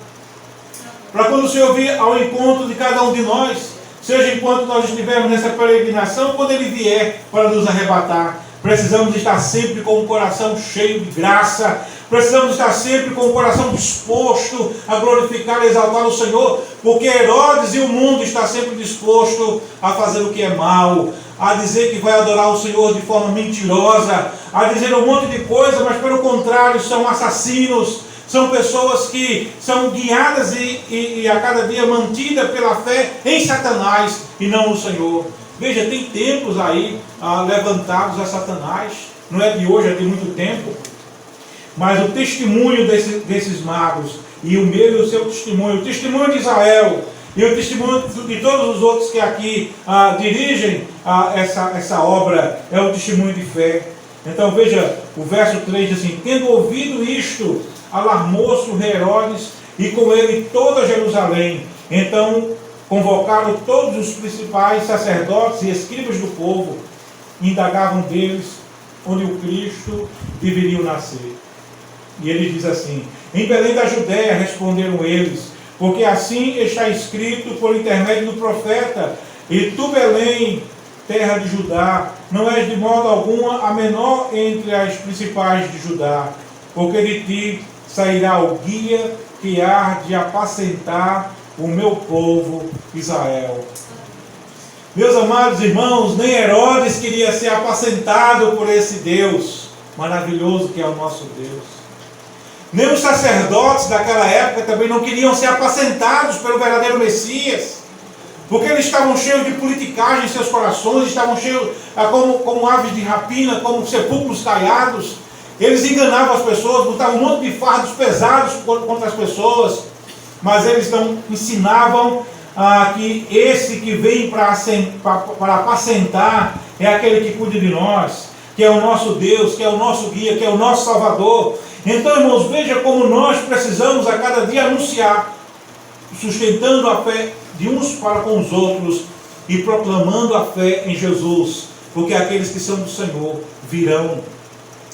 Para quando o Senhor vir ao encontro de cada um de nós, seja enquanto nós estivermos nessa peregrinação, quando Ele vier para nos arrebatar. Precisamos estar sempre com o coração cheio de graça. Precisamos estar sempre com o coração disposto a glorificar e exaltar o Senhor, porque Herodes e o mundo está sempre disposto a fazer o que é mal, a dizer que vai adorar o Senhor de forma mentirosa, a dizer um monte de coisa, mas pelo contrário são assassinos, são pessoas que são guiadas e a cada dia mantidas pela fé em Satanás e não no Senhor. Veja, tem templos aí levantados a Satanás, não é de hoje, é de muito tempo. Mas o testemunho desses magos, e o meu e o seu testemunho, o testemunho de Israel, e o testemunho de todos os outros que aqui dirigem essa obra, é o testemunho de fé. Então veja, o verso 3 diz assim: tendo ouvido isto, alarmou-se o rei Herodes, e com ele toda Jerusalém. Então convocaram todos os principais sacerdotes e escribas do povo, e indagavam deles onde o Cristo deveria nascer. E ele diz assim: em Belém da Judéia, responderam eles, porque assim está escrito por intermédio do profeta: e tu, Belém, terra de Judá, não és de modo algum a menor entre as principais de Judá, porque de ti sairá o guia que há de apacentar o meu povo Israel. Meus amados irmãos, nem Herodes queria ser apacentado por esse Deus maravilhoso que é o nosso Deus. Nem os sacerdotes daquela época também não queriam ser apacentados pelo verdadeiro Messias, porque eles estavam cheios de politicagem em seus corações, estavam cheios como aves de rapina, como sepulcros caiados. Eles enganavam as pessoas, botavam um monte de fardos pesados contra as pessoas, mas eles não ensinavam que esse que vem para apacentar é aquele que cuida de nós, que é o nosso Deus, que é o nosso guia, que é o nosso Salvador. Então, irmãos, veja como nós precisamos a cada dia anunciar, sustentando a fé de uns para com os outros e proclamando a fé em Jesus, porque aqueles que são do Senhor virão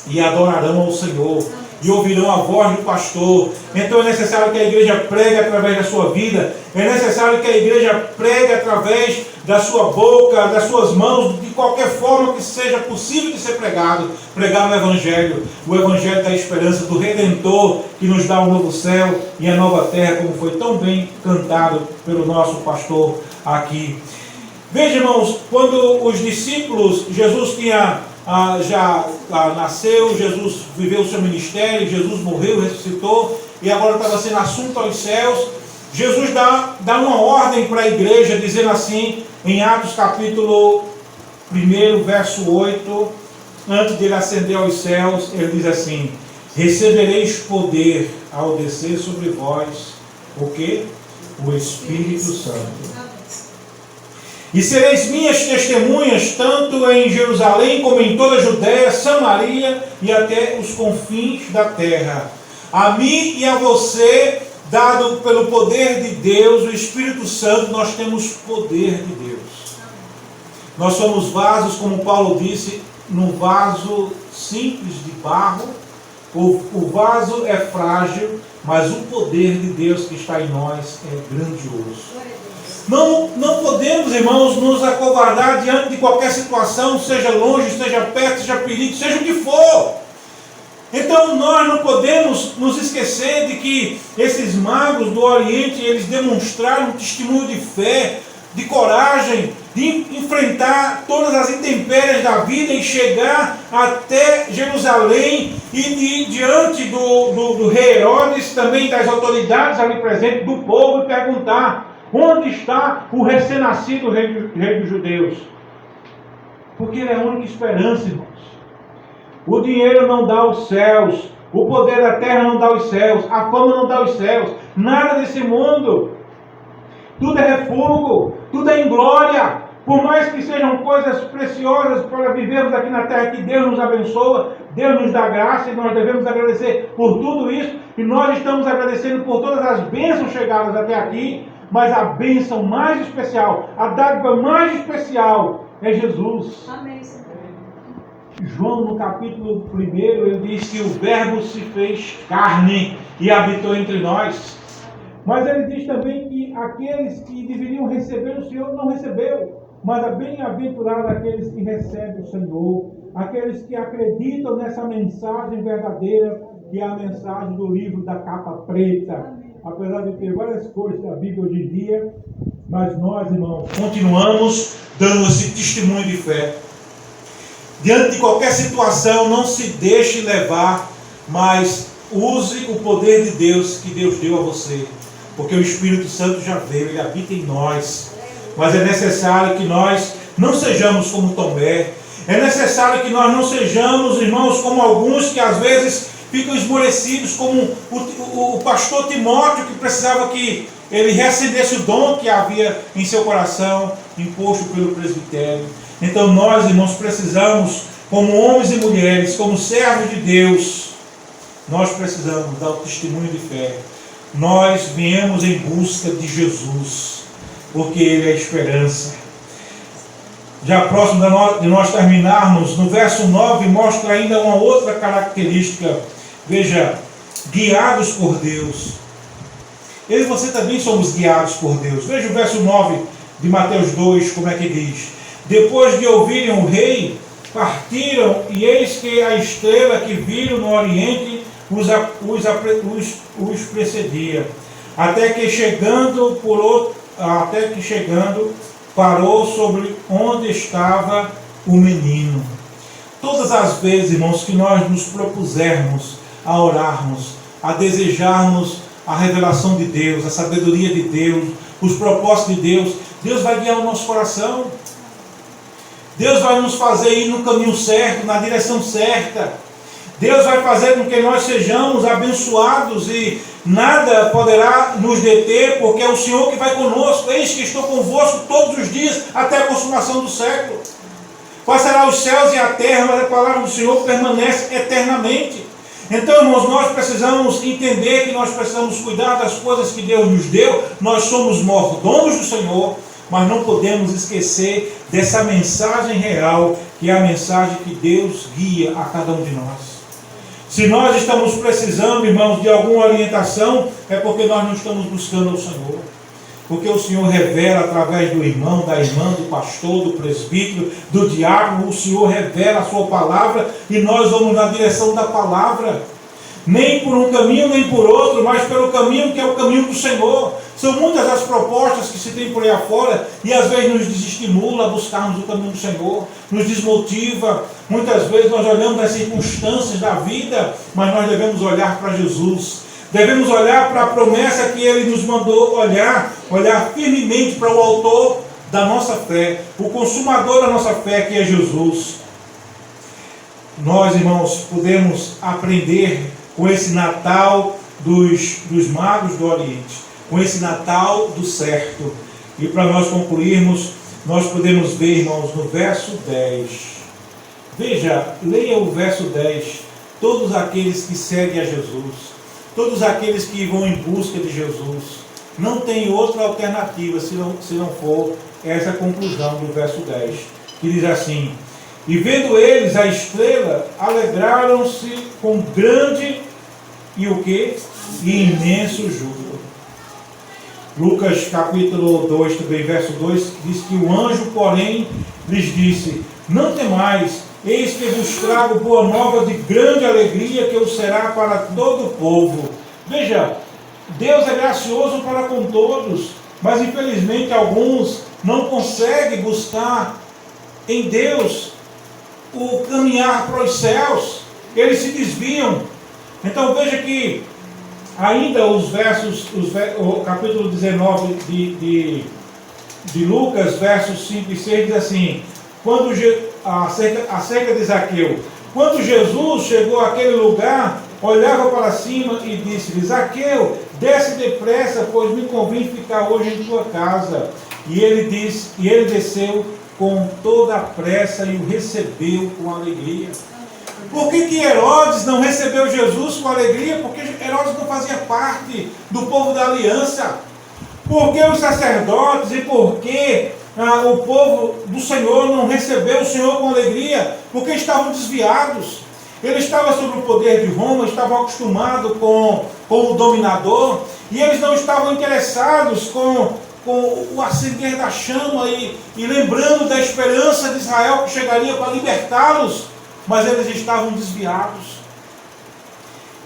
e adorarão ao Senhor e ouvirão a voz do pastor. Então é necessário que a igreja pregue através da sua vida, é necessário que a igreja pregue através da sua boca, das suas mãos, de qualquer forma que seja possível de ser pregado, pregar o Evangelho da esperança do Redentor, que nos dá um novo céu e a nova terra, como foi tão bem cantado pelo nosso pastor aqui. Veja, irmãos, quando os discípulos, Jesus já nasceu, Jesus viveu o seu ministério, Jesus morreu, ressuscitou e agora estava sendo assunto aos céus. Jesus dá uma ordem para a igreja, dizendo assim, em Atos capítulo 1, verso 8, antes de ele ascender aos céus, ele diz assim: recebereis poder ao descer sobre vós, o quê? O Espírito Santo. E sereis minhas testemunhas, tanto em Jerusalém como em toda a Judéia, Samaria e até os confins da terra. A mim e a você, dado pelo poder de Deus, o Espírito Santo, nós temos poder de Deus. Nós somos vasos, como Paulo disse, num vaso simples de barro. O vaso é frágil, mas o poder de Deus que está em nós é grandioso. Não podemos, irmãos, nos acovardar diante de qualquer situação, seja longe, seja perto, seja perigo, seja o que for. Então nós não podemos nos esquecer de que esses magos do Oriente, eles demonstraram um testemunho de fé, de coragem, de enfrentar todas as intempéries da vida e chegar até Jerusalém e diante do rei Herodes, também das autoridades ali presentes, do povo, e perguntar: onde está o recém-nascido rei dos judeus? Porque ele é a única esperança, irmãos. O dinheiro não dá os céus, o poder da terra não dá os céus, a fama não dá os céus, nada desse mundo. Tudo é refúgio, tudo é inglória. Por mais que sejam coisas preciosas para vivermos aqui na terra, que Deus nos abençoa, Deus nos dá graça, e nós devemos agradecer por tudo isso, e nós estamos agradecendo por todas as bênçãos chegadas até aqui. Mas a bênção mais especial, a dádiva mais especial é Jesus. Amém, Senhor. João, no capítulo 1, ele diz que o Verbo se fez carne e habitou entre nós. Mas ele diz também que aqueles que deveriam receber o Senhor não recebeu. Mas é bem-aventurado aqueles que recebem o Senhor, aqueles que acreditam nessa mensagem verdadeira, que é a mensagem do livro da capa preta. Apesar de ter várias cores da Bíblia hoje em dia, mas nós, irmãos, continuamos dando esse testemunho de fé. Diante de qualquer situação, não se deixe levar, mas use o poder de Deus que Deus deu a você, porque o Espírito Santo já veio, ele habita em nós. Mas é necessário que nós não sejamos como Tomé, é necessário que nós não sejamos, irmãos, como alguns que às vezes ficam esmorecidos, como o pastor Timóteo, que precisava que ele reacendesse o dom que havia em seu coração, imposto pelo presbitério. Então nós, irmãos, precisamos, como homens e mulheres, como servos de Deus, nós precisamos dar o testemunho de fé. Nós viemos em busca de Jesus. porque Ele é a esperança. Já próximo de nós terminarmos, no verso 9 mostra ainda uma outra característica. Veja, guiados por Deus. Eu e você também somos guiados por Deus. Veja o verso 9 de Mateus 2, como é que diz: depois de ouvirem o rei, partiram, e eis que a estrela que viram no oriente os precedia, até que chegando parou sobre onde estava o menino. Todas as vezes, irmãos, que nós nos propusermos a orarmos, a desejarmos a revelação de Deus, a sabedoria de Deus, os propósitos de Deus, Deus vai guiar o nosso coração. Deus vai nos fazer ir no caminho certo, na direção certa. Deus vai fazer com que nós sejamos abençoados e nada poderá nos deter, porque é o Senhor que vai conosco. Eis que estou convosco todos os dias até a consumação do século. Passará os céus e a terra, mas a palavra do Senhor permanece eternamente. Então, irmãos, nós precisamos entender que nós precisamos cuidar das coisas que Deus nos deu. Nós somos mordomos do Senhor, mas não podemos esquecer dessa mensagem real, que é a mensagem que Deus guia a cada um de nós. Se nós estamos precisando, irmãos, de alguma orientação, é porque nós não estamos buscando o Senhor. Porque o Senhor revela através do irmão, da irmã, do pastor, do presbítero, do diácono. O Senhor revela a sua palavra e nós vamos na direção da palavra. Nem por um caminho, nem por outro, mas pelo caminho que é o caminho do Senhor. São muitas as propostas que se tem por aí afora e às vezes nos desestimula a buscarmos o caminho do Senhor, nos desmotiva. Muitas vezes nós olhamos as circunstâncias da vida, mas nós devemos olhar para Jesus. Devemos olhar para a promessa que Ele nos mandou olhar firmemente para o autor da nossa fé, o consumador da nossa fé, que é Jesus. Nós, irmãos, podemos aprender com esse Natal dos magos do Oriente, com esse Natal do certo. E para nós concluirmos, nós podemos ver, irmãos, no verso 10. Veja, leia o verso 10. Todos aqueles que seguem a Jesus, todos aqueles que vão em busca de Jesus, não tem outra alternativa se não for essa conclusão do verso 10, que diz assim: e vendo eles a estrela, alegraram-se com grande e o quê? E imenso júbilo. Lucas capítulo 2, também verso 2, diz que o anjo, porém, lhes disse: não temais, eis que vos trago boa nova de grande alegria, que o será para todo o povo. Veja, Deus é gracioso para com todos, mas infelizmente alguns não conseguem buscar em Deus o caminhar para os céus. Eles se desviam. Então veja que ainda o capítulo 19 de Lucas, versos 5 e 6, diz assim: acerca de Zaqueu, quando Jesus chegou àquele lugar, olhava para cima e disse-lhe: Zaqueu, desce depressa, pois me convém ficar hoje em tua casa. E ele desceu com toda a pressa e o recebeu com alegria. Por que Herodes não recebeu Jesus com alegria? Porque Herodes não fazia parte do povo da aliança. Porque os sacerdotes e porque o povo do Senhor não recebeu o Senhor com alegria? Porque estavam desviados. Ele estava sob o poder de Roma, estavam acostumados com o dominador, e eles não estavam interessados com o acender da chama e lembrando da esperança de Israel que chegaria para libertá-los, mas eles estavam desviados.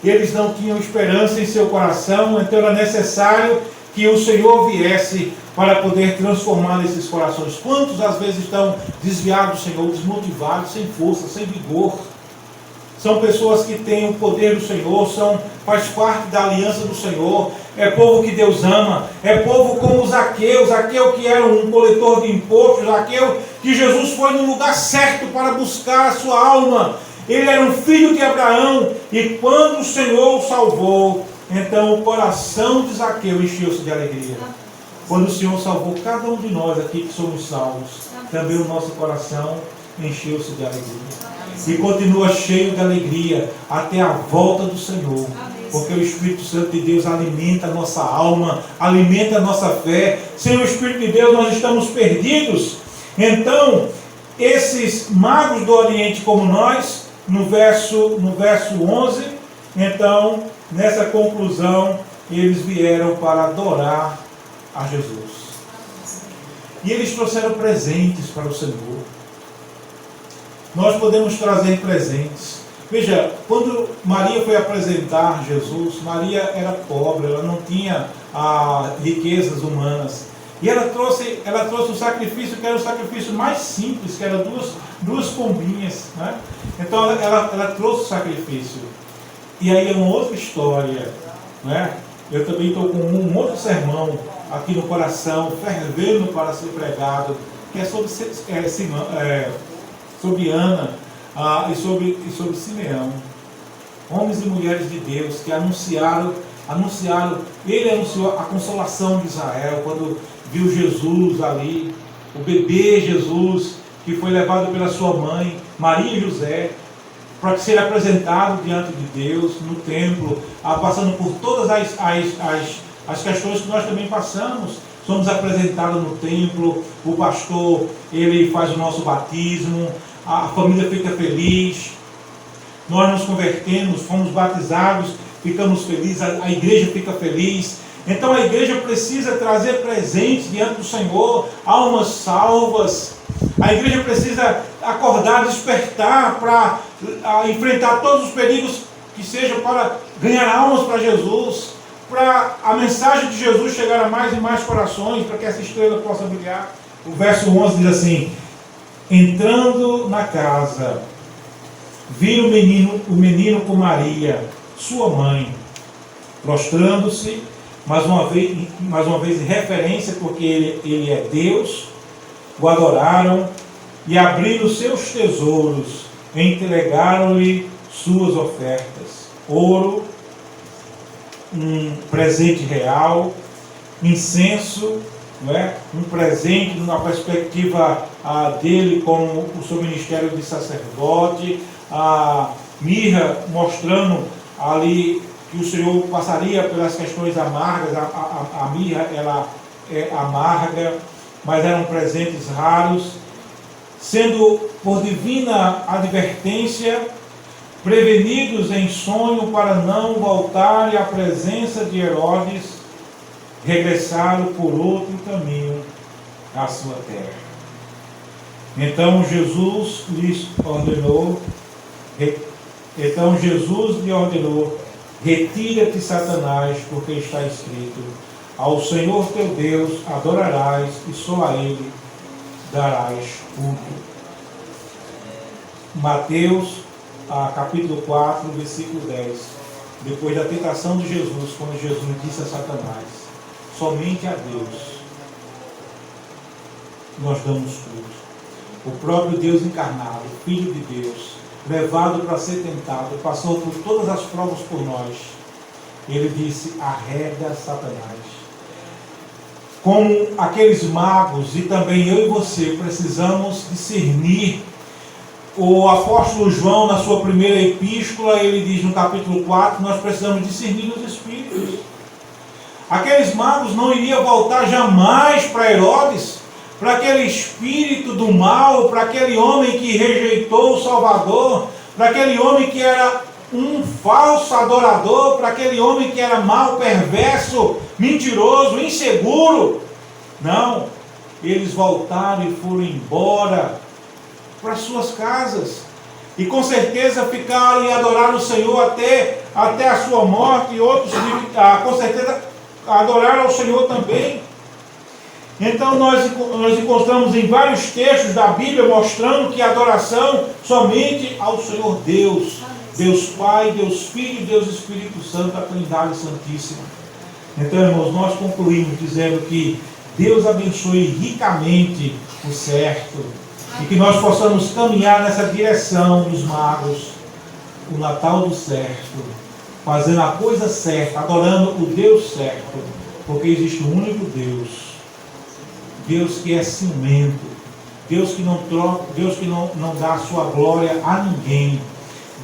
Eles não tinham esperança em seu coração, então era necessário que o Senhor viesse para poder transformar esses corações. Quantos às vezes estão desviados do Senhor, desmotivados, sem força, sem vigor? São pessoas que têm o poder do Senhor, faz parte da aliança do Senhor, é povo que Deus ama, é povo como Zaqueu que era um coletor de impostos, Zaqueu que Jesus foi no lugar certo para buscar a sua alma. Ele era um filho de Abraão, e quando o Senhor o salvou, então o coração de Zaqueu encheu-se de alegria. Quando o Senhor salvou cada um de nós aqui que somos salvos, também o nosso coração encheu-se de alegria. E continua cheio de alegria até a volta do Senhor. porque o Espírito Santo de Deus alimenta a nossa alma, alimenta a nossa fé. Sem o Espírito de Deus nós estamos perdidos. Então, esses magos do Oriente como nós, no verso 11, então, nessa conclusão, eles vieram para adorar a Jesus. E eles trouxeram presentes para o Senhor. Nós podemos trazer presentes. Veja, quando Maria foi apresentar Jesus, Maria era pobre, ela não tinha riquezas humanas. E ela trouxe o sacrifício, que era o sacrifício mais simples, que era duas pombinhas, né? Então ela trouxe o sacrifício. E aí é uma outra história, né? Eu também estou com um outro sermão aqui no coração, fervendo para ser pregado, que é sobre Ana e sobre Simeão. Homens e mulheres de Deus que anunciaram, ele anunciou a consolação de Israel, quando viu Jesus ali, o bebê Jesus, que foi levado pela sua mãe, Maria e José, para ser apresentado diante de Deus no templo, passando por todas as questões que nós também passamos. Somos apresentados no templo, o pastor, ele faz o nosso batismo, a família fica feliz, nós nos convertemos, fomos batizados, ficamos felizes, a igreja fica feliz. Então a igreja precisa trazer presentes diante do Senhor, almas salvas. A igreja precisa acordar, despertar para enfrentar todos os perigos que sejam, para ganhar almas para Jesus, para a mensagem de Jesus chegar a mais e mais corações, para que essa estrela possa brilhar. O verso 11 diz assim: entrando na casa, viu o menino com Maria, sua mãe, prostrando-se, mais uma vez em referência, porque ele é Deus, o adoraram e, abrindo seus tesouros, entregaram-lhe suas ofertas: ouro, um presente real, incenso, não é? Um presente na perspectiva dele como o seu ministério de sacerdote, a mirra, mostrando ali que o Senhor passaria pelas questões amargas. A mirra, ela é amarga, mas eram presentes raros, sendo por divina advertência prevenidos em sonho para não voltarem à presença de Herodes, regressaram por outro caminho à sua terra. Então Jesus lhe ordenou: retira-te, Satanás, porque está escrito: ao Senhor teu Deus adorarás e só a Ele darás culto. Mateus, capítulo 4, versículo 10. Depois da tentação de Jesus, quando Jesus disse a Satanás: somente a Deus nós damos culto. O próprio Deus encarnado, Filho de Deus, levado para ser tentado, passou por todas as provas por nós. Ele disse: arreda, Satanás. Como aqueles magos, e também eu e você precisamos discernir. O apóstolo João, na sua primeira epístola, ele diz no capítulo 4, nós precisamos discernir os espíritos. Aqueles magos não iriam voltar jamais para Herodes, para aquele espírito do mal, para aquele homem que rejeitou o Salvador, para aquele homem que era um falso adorador, para aquele homem que era mau, perverso, mentiroso, inseguro. Não, eles voltaram e foram embora para suas casas, e com certeza ficaram e adoraram o Senhor até a sua morte, e outros com certeza adoraram ao Senhor também. Então nós encontramos em vários textos da Bíblia mostrando que a adoração somente ao Senhor Deus, Deus Pai, Deus Filho e Deus Espírito Santo, a Trindade Santíssima. Então, irmãos, nós concluímos dizendo que Deus abençoe ricamente o certo, e que nós possamos caminhar nessa direção dos magos, o Natal do certo, fazendo a coisa certa, adorando o Deus certo, porque existe um único Deus, Deus que é ciumento, Deus que não troca, Deus que não dá a sua glória a ninguém,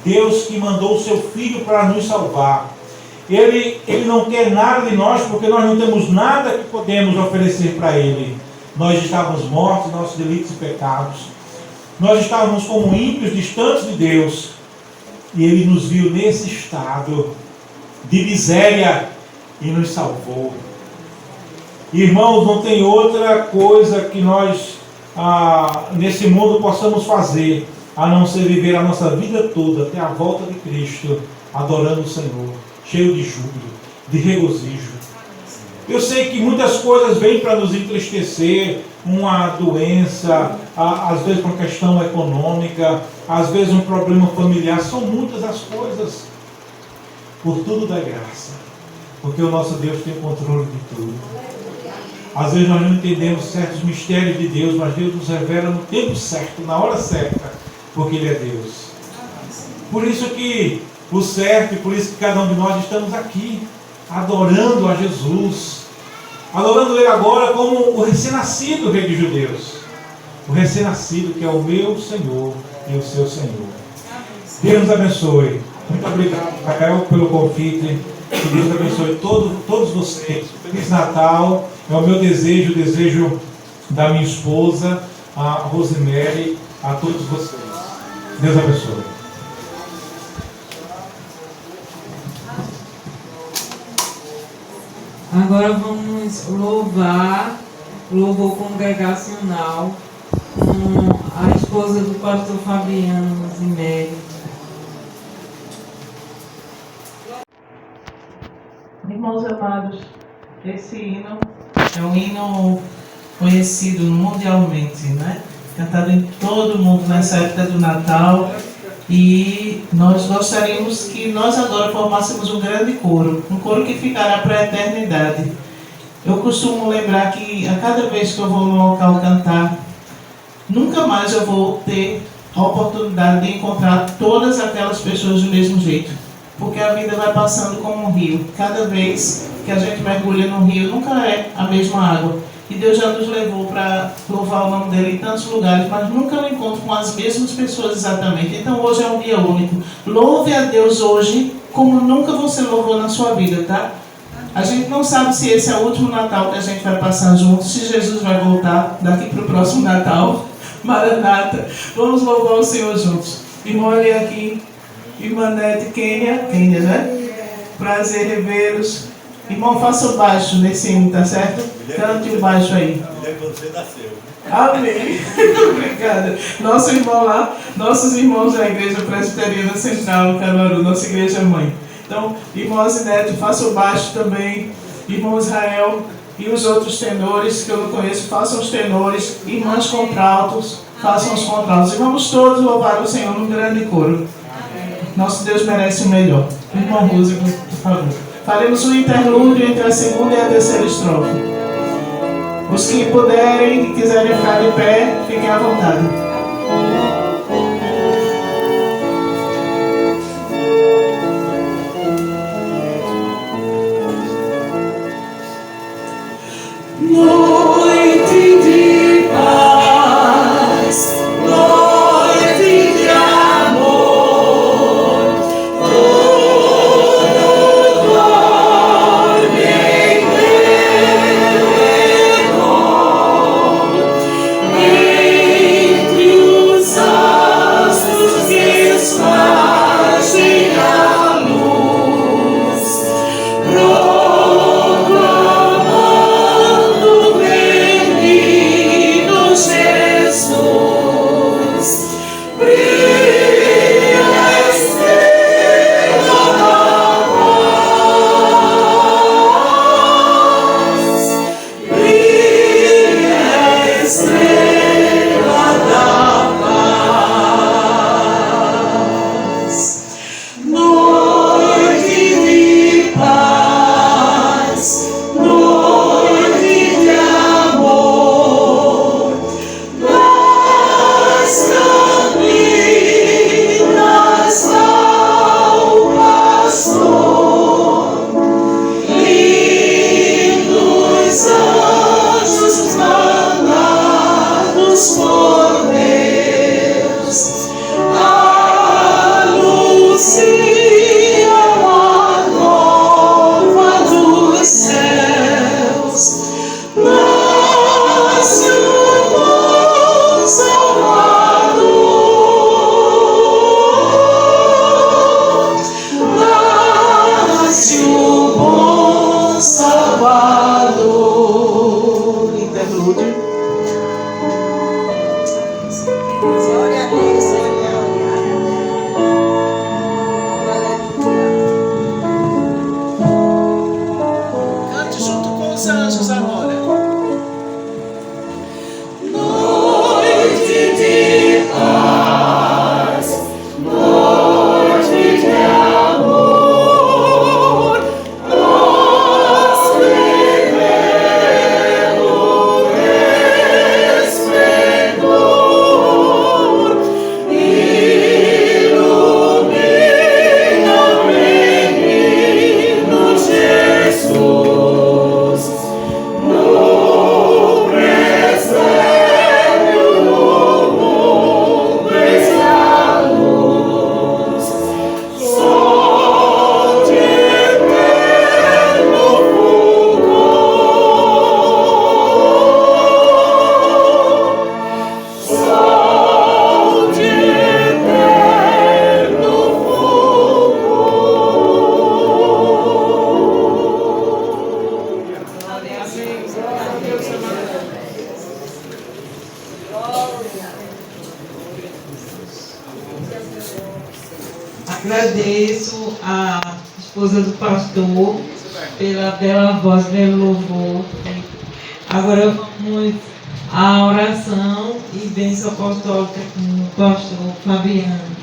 Deus que mandou o seu Filho para nos salvar. Ele não quer nada de nós, porque nós não temos nada que podemos oferecer para Ele. Nós estávamos mortos em nossos delitos e pecados. Nós estávamos como ímpios, distantes de Deus. E Ele nos viu nesse estado de miséria e nos salvou. Irmãos, não tem outra coisa que nós nesse mundo possamos fazer a não ser viver a nossa vida toda até a volta de Cristo, adorando o Senhor, cheio de júbilo, de regozijo. Eu sei que muitas coisas vêm para nos entristecer, uma doença, às vezes uma questão econômica, às vezes um problema familiar, são muitas as coisas. Por tudo dá graça, porque o nosso Deus tem controle de tudo. Às vezes nós não entendemos certos mistérios de Deus, mas Deus nos revela no tempo certo, na hora certa, porque Ele é Deus. Por isso que o certo, e por isso que cada um de nós estamos aqui, adorando a Jesus, adorando Ele agora como o recém-nascido Rei dos Judeus, o recém-nascido que é o meu Senhor e o seu Senhor. Deus nos abençoe. Muito obrigado, Raquel, pelo convite. Que Deus abençoe todos vocês. Feliz Natal. É o meu desejo, o desejo da minha esposa, a Rosemary, a todos vocês. Deus abençoe. Agora vamos louvar, louvor congregacional, com a esposa do pastor Fabiano, Rosemary. Irmãos amados, esse hino é um hino conhecido mundialmente, né? Cantado em todo o mundo nessa época do Natal. E nós gostaríamos que nós agora formássemos um grande coro, um coro que ficará para a eternidade. Eu costumo lembrar que a cada vez que eu vou no local cantar, nunca mais eu vou ter a oportunidade de encontrar todas aquelas pessoas do mesmo jeito. Porque a vida vai passando como um rio. Cada vez que a gente mergulha no rio, nunca é a mesma água. E Deus já nos levou para louvar o nome dele em tantos lugares, mas nunca eu encontro com as mesmas pessoas exatamente. Então hoje é um dia único. Louve a Deus hoje como nunca você louvou na sua vida, tá? A gente não sabe se esse é o último Natal que a gente vai passar juntos, se Jesus vai voltar daqui para o próximo Natal. Maranata. Vamos louvar o Senhor juntos. Irmão, olha aqui. Irmã Nete, Kênia, né? Prazer revê-los. Irmão, faça o baixo nesse hino, tá certo? Cante o baixo aí. Você nasceu. Amém. Obrigada. Nosso irmão lá, nossos irmãos da Igreja Presbiteriana Central, Caruaru, nossa igreja mãe. Então, irmão Azinete, faça o baixo também. Irmão Israel e os outros tenores que eu não conheço, façam os tenores. Irmãs contraltos, façam os contraltos. E vamos todos louvar o Senhor num grande coro. Nosso Deus merece o melhor. Irmão Rosa, por favor. Faremos um interlúdio entre a segunda e a terceira estrofe. Os que puderem e quiserem ficar de pé, fiquem à vontade. Noite de paz, noite de amor, tudo dorme em teu redor, entre Agradeço a esposa do pastor pela bela voz, pelo louvor. Agora vamos à oração e bênção apostólica com o pastor Fabiano.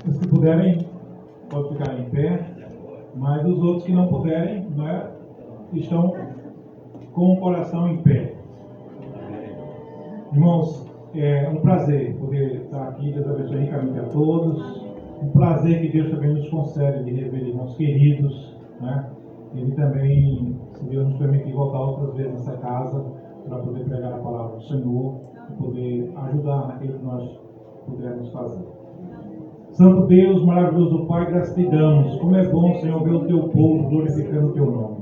Os que puderem, podem ficar em pé, mas os outros que não puderem, né, estão com o coração em pé. Irmãos, é um prazer poder estar aqui. Deus abençoe ricamente a todos. Um prazer que Deus também nos concede de rever irmãos queridos, né? Ele também, se Deus nos permitir, voltar outras vezes nessa casa para poder pregar a palavra do Senhor e poder ajudar naquilo que nós pudermos fazer. Santo Deus, maravilhoso Pai, graças te damos. Como é bom, Senhor, ver o teu povo glorificando o teu nome.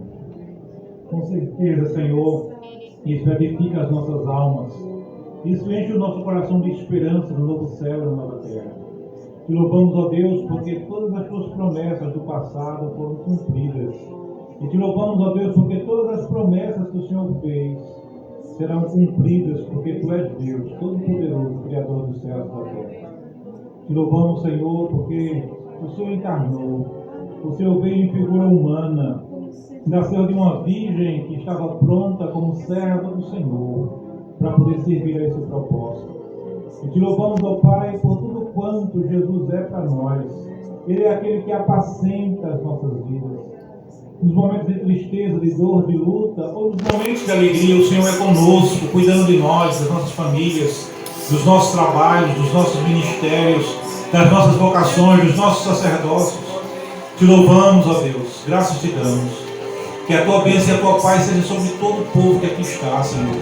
Com certeza, Senhor, isso edifica as nossas almas. Isso enche o nosso coração de esperança no novo céu e na nova terra. Te louvamos, ó Deus, porque todas as tuas promessas do passado foram cumpridas. E te louvamos, ó Deus, porque todas as promessas que o Senhor fez serão cumpridas, porque tu és Deus, Todo-Poderoso, Criador dos céus e da terra. Te louvamos, Senhor, porque o Senhor encarnou, o Senhor veio em figura humana, nasceu de uma virgem que estava pronta como serva do Senhor, para poder servir a esse propósito. E te louvamos, ó Pai, por tudo quanto Jesus é para nós. Ele é aquele que apacenta as nossas vidas. Nos momentos de tristeza, de dor, de luta, ou nos momentos de alegria, o Senhor é conosco, cuidando de nós, das nossas famílias, dos nossos trabalhos, dos nossos ministérios, das nossas vocações, dos nossos sacerdócios. Te louvamos, ó Deus, graças te damos. Que a tua bênção e a tua paz seja sobre todo o povo que aqui está, Senhor,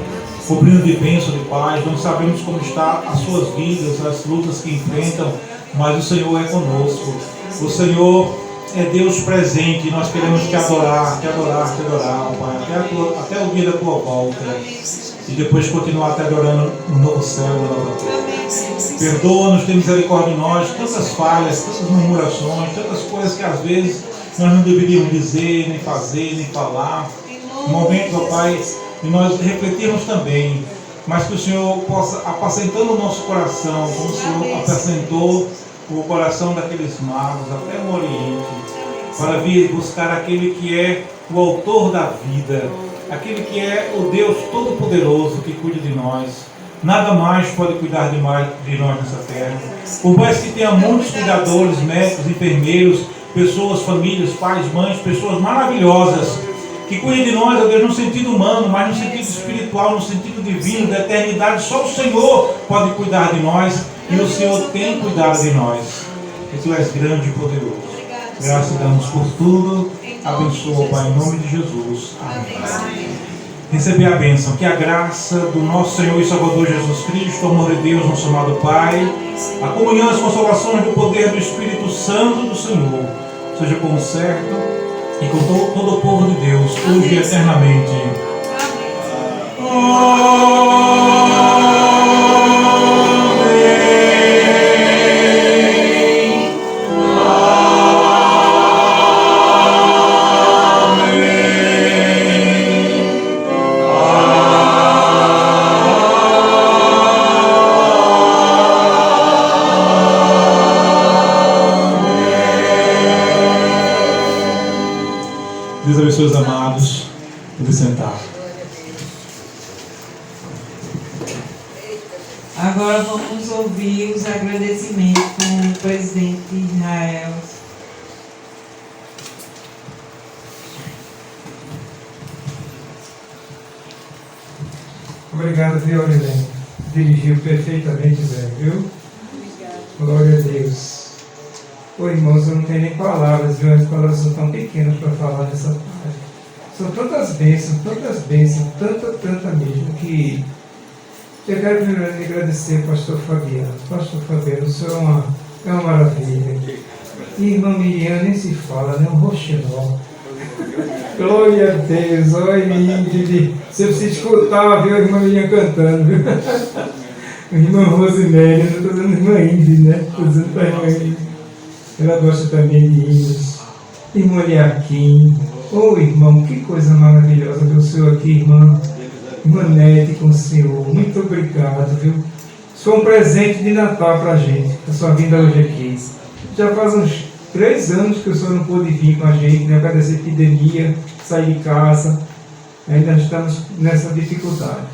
cobrindo de bênção, de paz. Não sabemos como está as suas vidas, as lutas que enfrentam, mas o Senhor é conosco. O Senhor é Deus presente e nós queremos te adorar, ó Pai, até o dia da tua volta. E depois continuar te adorando no novo céu e na nova terra. Perdoa-nos, tem misericórdia de nós, tantas falhas, tantas murmurações, tantas coisas que às vezes nós não deveríamos dizer, nem fazer, nem falar. Momentos, ó Pai, e nós refletirmos também, mas que o Senhor possa, apacentando o nosso coração, como o Senhor apacentou o coração daqueles magos até o Oriente, para vir buscar aquele que é o autor da vida, aquele que é o Deus Todo-Poderoso que cuida de nós. Nada mais pode cuidar de nós nessa terra. Por mais que tenha muitos cuidadores, médicos, enfermeiros, pessoas, famílias, pais, mães, pessoas maravilhosas, que cuidem de nós, ó Deus, no sentido humano, mas no sentido espiritual, no sentido divino, da eternidade. Só o Senhor pode cuidar de nós, e o Senhor tem cuidado de nós. E tu és grande e poderoso. Graças a Deus por tudo. Abençoa, Pai, em nome de Jesus. Amém. Receber a bênção. Que a graça do nosso Senhor e Salvador Jesus Cristo, o amor de Deus, nosso amado Pai, a comunhão e as consolações do poder do Espírito Santo do Senhor, seja com o certo e com todo o povo de Deus, hoje e eternamente. Deus abençoe os amados. Pode sentar. Agora vamos ouvir os agradecimentos com o presidente de Israel. Obrigado, viu, Aurelene? Dirigiu perfeitamente bem, viu? Glória a Deus. Ô irmãos, eu não tenho nem palavras, viu? As palavras são tão pequenas para falar nessa parte. São tantas bênçãos, tanta mesmo, que eu quero primeiro agradecer ao pastor Fabiano. Pastor Fabiano, o senhor é uma maravilha. E irmã Miriam nem se fala, né? Um roxinol. Glória a Deus, olha aí, você precisa escutar, viu, a irmã Miriam cantando, viu? Irmã Rosemary, eu não estou dizendo irmã Indy, né? Estou dizendo para a irmã Indy. Ela gosta também de hinos. Irmã Eliakim. Ô irmão, que coisa maravilhosa ver o senhor aqui, irmão. irmã Nete com o senhor. Muito obrigado, viu? Isso foi um presente de Natal para a gente, a sua vinda hoje aqui. Já faz uns 3 anos que o senhor não pôde vir com a gente, né? Por causa dessa epidemia, sair de casa. Ainda estamos nessa dificuldade.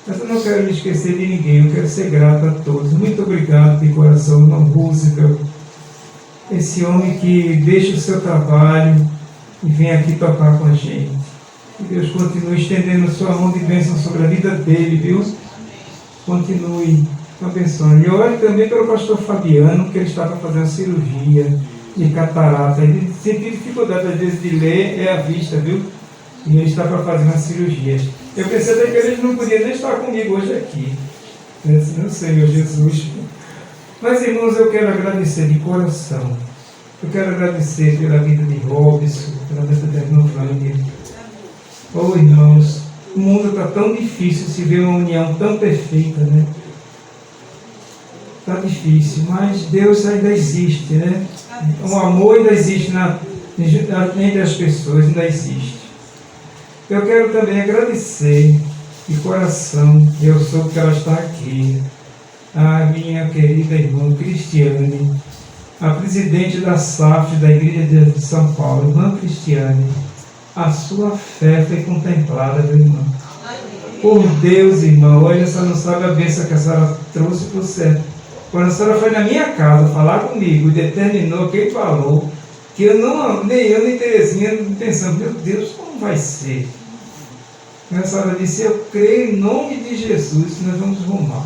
Mas eu não quero me esquecer de ninguém, eu quero ser grato a todos. Muito obrigado de coração, irmão Roosevelt. Esse homem que deixa o seu trabalho e vem aqui tocar com a gente. Que Deus continue estendendo sua mão de bênção sobre a vida dele, viu? Continue abençoando. E ore também pelo pastor Fabiano, que ele está para fazer uma cirurgia de catarata. Ele sentiu dificuldade, às vezes, de ler, é a vista, viu? E ele está para fazer uma cirurgia. Eu pensei até que ele não podia nem estar comigo hoje aqui. Não sei, meu Jesus. Mas, irmãos, eu quero agradecer de coração. Eu quero agradecer pela vida de Robson, pela vida da irmã Vânia. Oh, irmãos, o mundo está tão difícil, se vê uma união tão perfeita, né? Está difícil, mas Deus ainda existe, né? O amor ainda existe entre as pessoas, ainda existe. Eu quero também agradecer de coração, eu soube que ela está aqui, a minha querida irmã Cristiane, a presidente da SAF da Igreja de São Paulo, irmã Cristiane. A sua fé foi contemplada, meu irmão. Por Deus, irmão, olha, a senhora não sabe a bênção que a senhora trouxe para o céu. Quando a senhora foi na minha casa falar comigo e determinou quem falou, que nem eu nem Terezinha pensando, meu Deus, como vai ser? A senhora disse, eu creio em nome de Jesus que nós vamos rumar.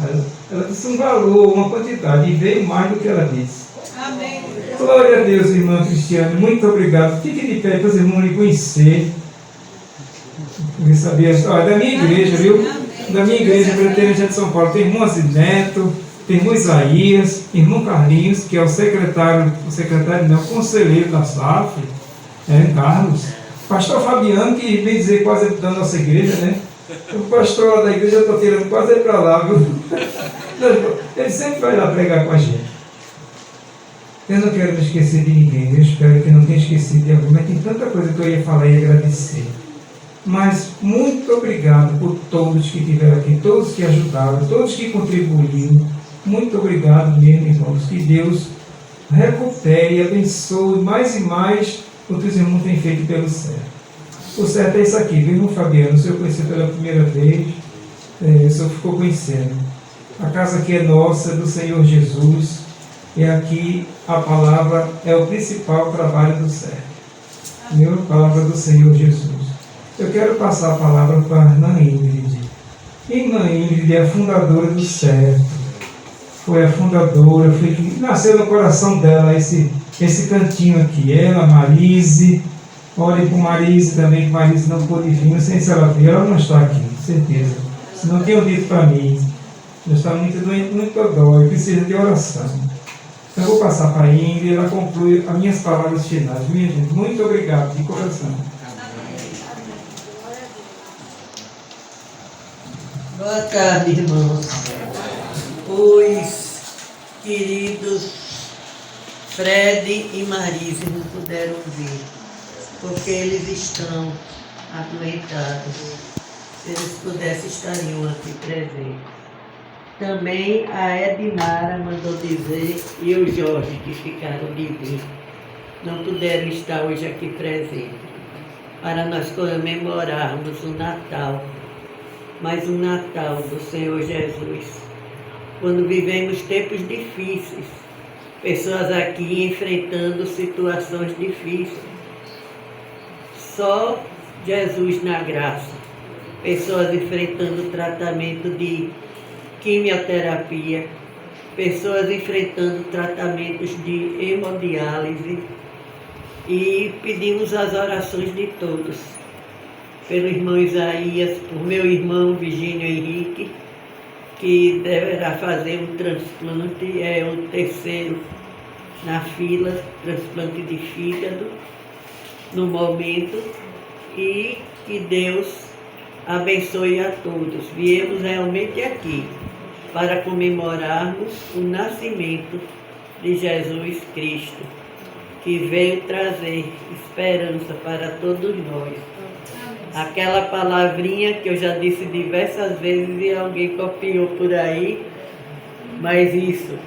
Ela disse um valor, uma quantidade, e veio mais do que ela disse. Amém. Glória a Deus, irmã Cristiane, muito obrigado. Fique de pé para os irmãos lhe conhecer. Eu sabia a história da minha igreja, viu? Da minha igreja, Presbiteriana de São Paulo. Tem irmão Azineto, tem irmão Isaías, irmão Carlinhos, que é o conselheiro da SAF, Carlos. Pastor Fabiano, que vem dizer quase da nossa igreja, né? O pastor da igreja, eu estou tirando quase ele para lá, viu? Ele sempre vai lá pregar com a gente. Eu não quero me esquecer de ninguém, eu espero que não tenha esquecido de alguém, mas tem tanta coisa que eu ia falar e agradecer. Mas muito obrigado por todos que estiveram aqui, todos que ajudaram, todos que contribuíram. Muito obrigado mesmo, irmãos. Que Deus recupere e abençoe mais e mais o que os irmãos têm feito pelo certo. O certo é isso aqui, viu, irmão Fabiano? O senhor conheceu pela primeira vez, o senhor ficou conhecendo. A casa aqui é nossa, é do Senhor Jesus. E aqui a palavra é o principal trabalho do certo. A palavra do Senhor Jesus. Eu quero passar a palavra para a irmã Ingrid. Irmã Ingrid é a fundadora do certo. Foi a fundadora, foi que nasceu no coração dela esse cantinho aqui. Ela, Marise, olhem para Marise também, que Marise não pôde vir, não sei se ela veio, ela não está aqui, com certeza. Se não tinham dito para mim, ela está muito doente, muito dói, precisa de oração. Então eu vou passar para a Ingrid e ela conclui as minhas palavras finais. Minha gente, muito obrigado, de coração. Boa tarde, irmãos. Os queridos Fred e Marise não puderam vir, porque eles estão adoentados. Se eles pudessem, estariam aqui presentes. Também a Edmara mandou dizer, e o Jorge, que ficaram de vir, não puderam estar hoje aqui presentes, para nós comemorarmos o Natal, mas o Natal do Senhor Jesus. Quando vivemos tempos difíceis, pessoas aqui enfrentando situações difíceis, só Jesus na graça, pessoas enfrentando tratamento de quimioterapia, pessoas enfrentando tratamentos de hemodiálise, e pedimos as orações de todos, pelo irmão Isaías, por meu irmão Virgínio Henrique, que deverá fazer um transplante, é o terceiro na fila, transplante de fígado, no momento, e que Deus abençoe a todos. Viemos realmente aqui para comemorarmos o nascimento de Jesus Cristo, que veio trazer esperança para todos nós. aquela palavrinha que eu já disse diversas vezes e alguém copiou por aí, mas isso,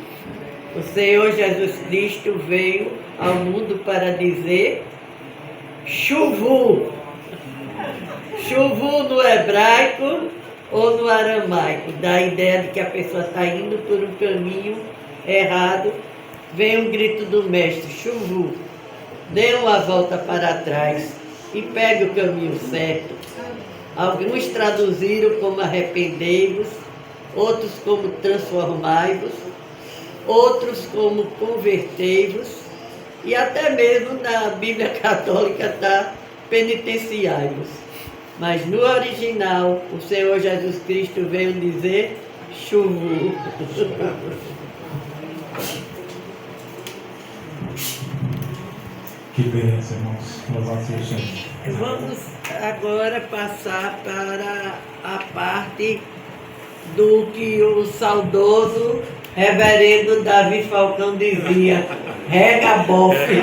o Senhor Jesus Cristo veio ao mundo para dizer chuvu. Chuvu no hebraico ou no aramaico, dá a ideia de que a pessoa está indo por um caminho errado, vem um grito do mestre, chuvu, dê uma volta para trás e pegue o caminho certo. Alguns traduziram como arrependei-vos, outros como transformai-vos, outros como convertei-vos, e até mesmo na Bíblia Católica está penitenciai-vos. Mas no original, o Senhor Jesus Cristo veio dizer chuvu. Que beleza, irmãos. Louvado seja o Senhor. Vamos agora passar para a parte do que o saudoso reverendo Davi Falcão dizia, rega bofe.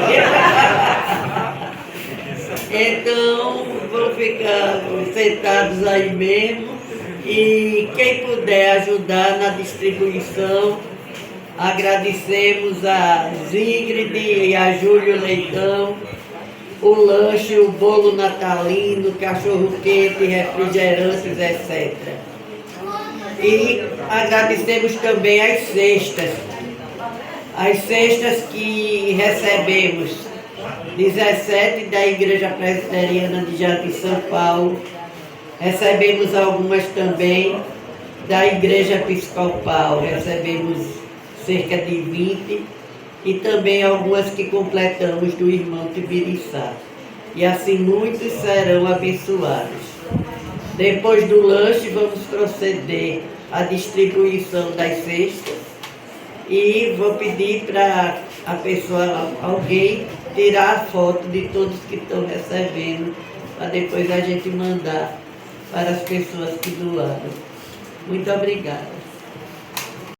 Então, vão ficar sentados aí mesmo e quem puder ajudar na distribuição, agradecemos a Zingrid e a Júlio Leitão, o lanche, o bolo natalino, cachorro quente, refrigerantes, etc. E agradecemos também as cestas que recebemos. 17 da Igreja Presbiteriana de Jardim São Paulo, recebemos algumas também da Igreja Episcopal, recebemos cerca de 20 e também algumas que completamos do irmão Tibiriçá. E assim muitos serão abençoados. Depois do lanche vamos proceder à distribuição das cestas e vou pedir para a pessoa, alguém, tirar a foto de todos que estão recebendo, para depois a gente mandar para as pessoas que doaram. Muito obrigada.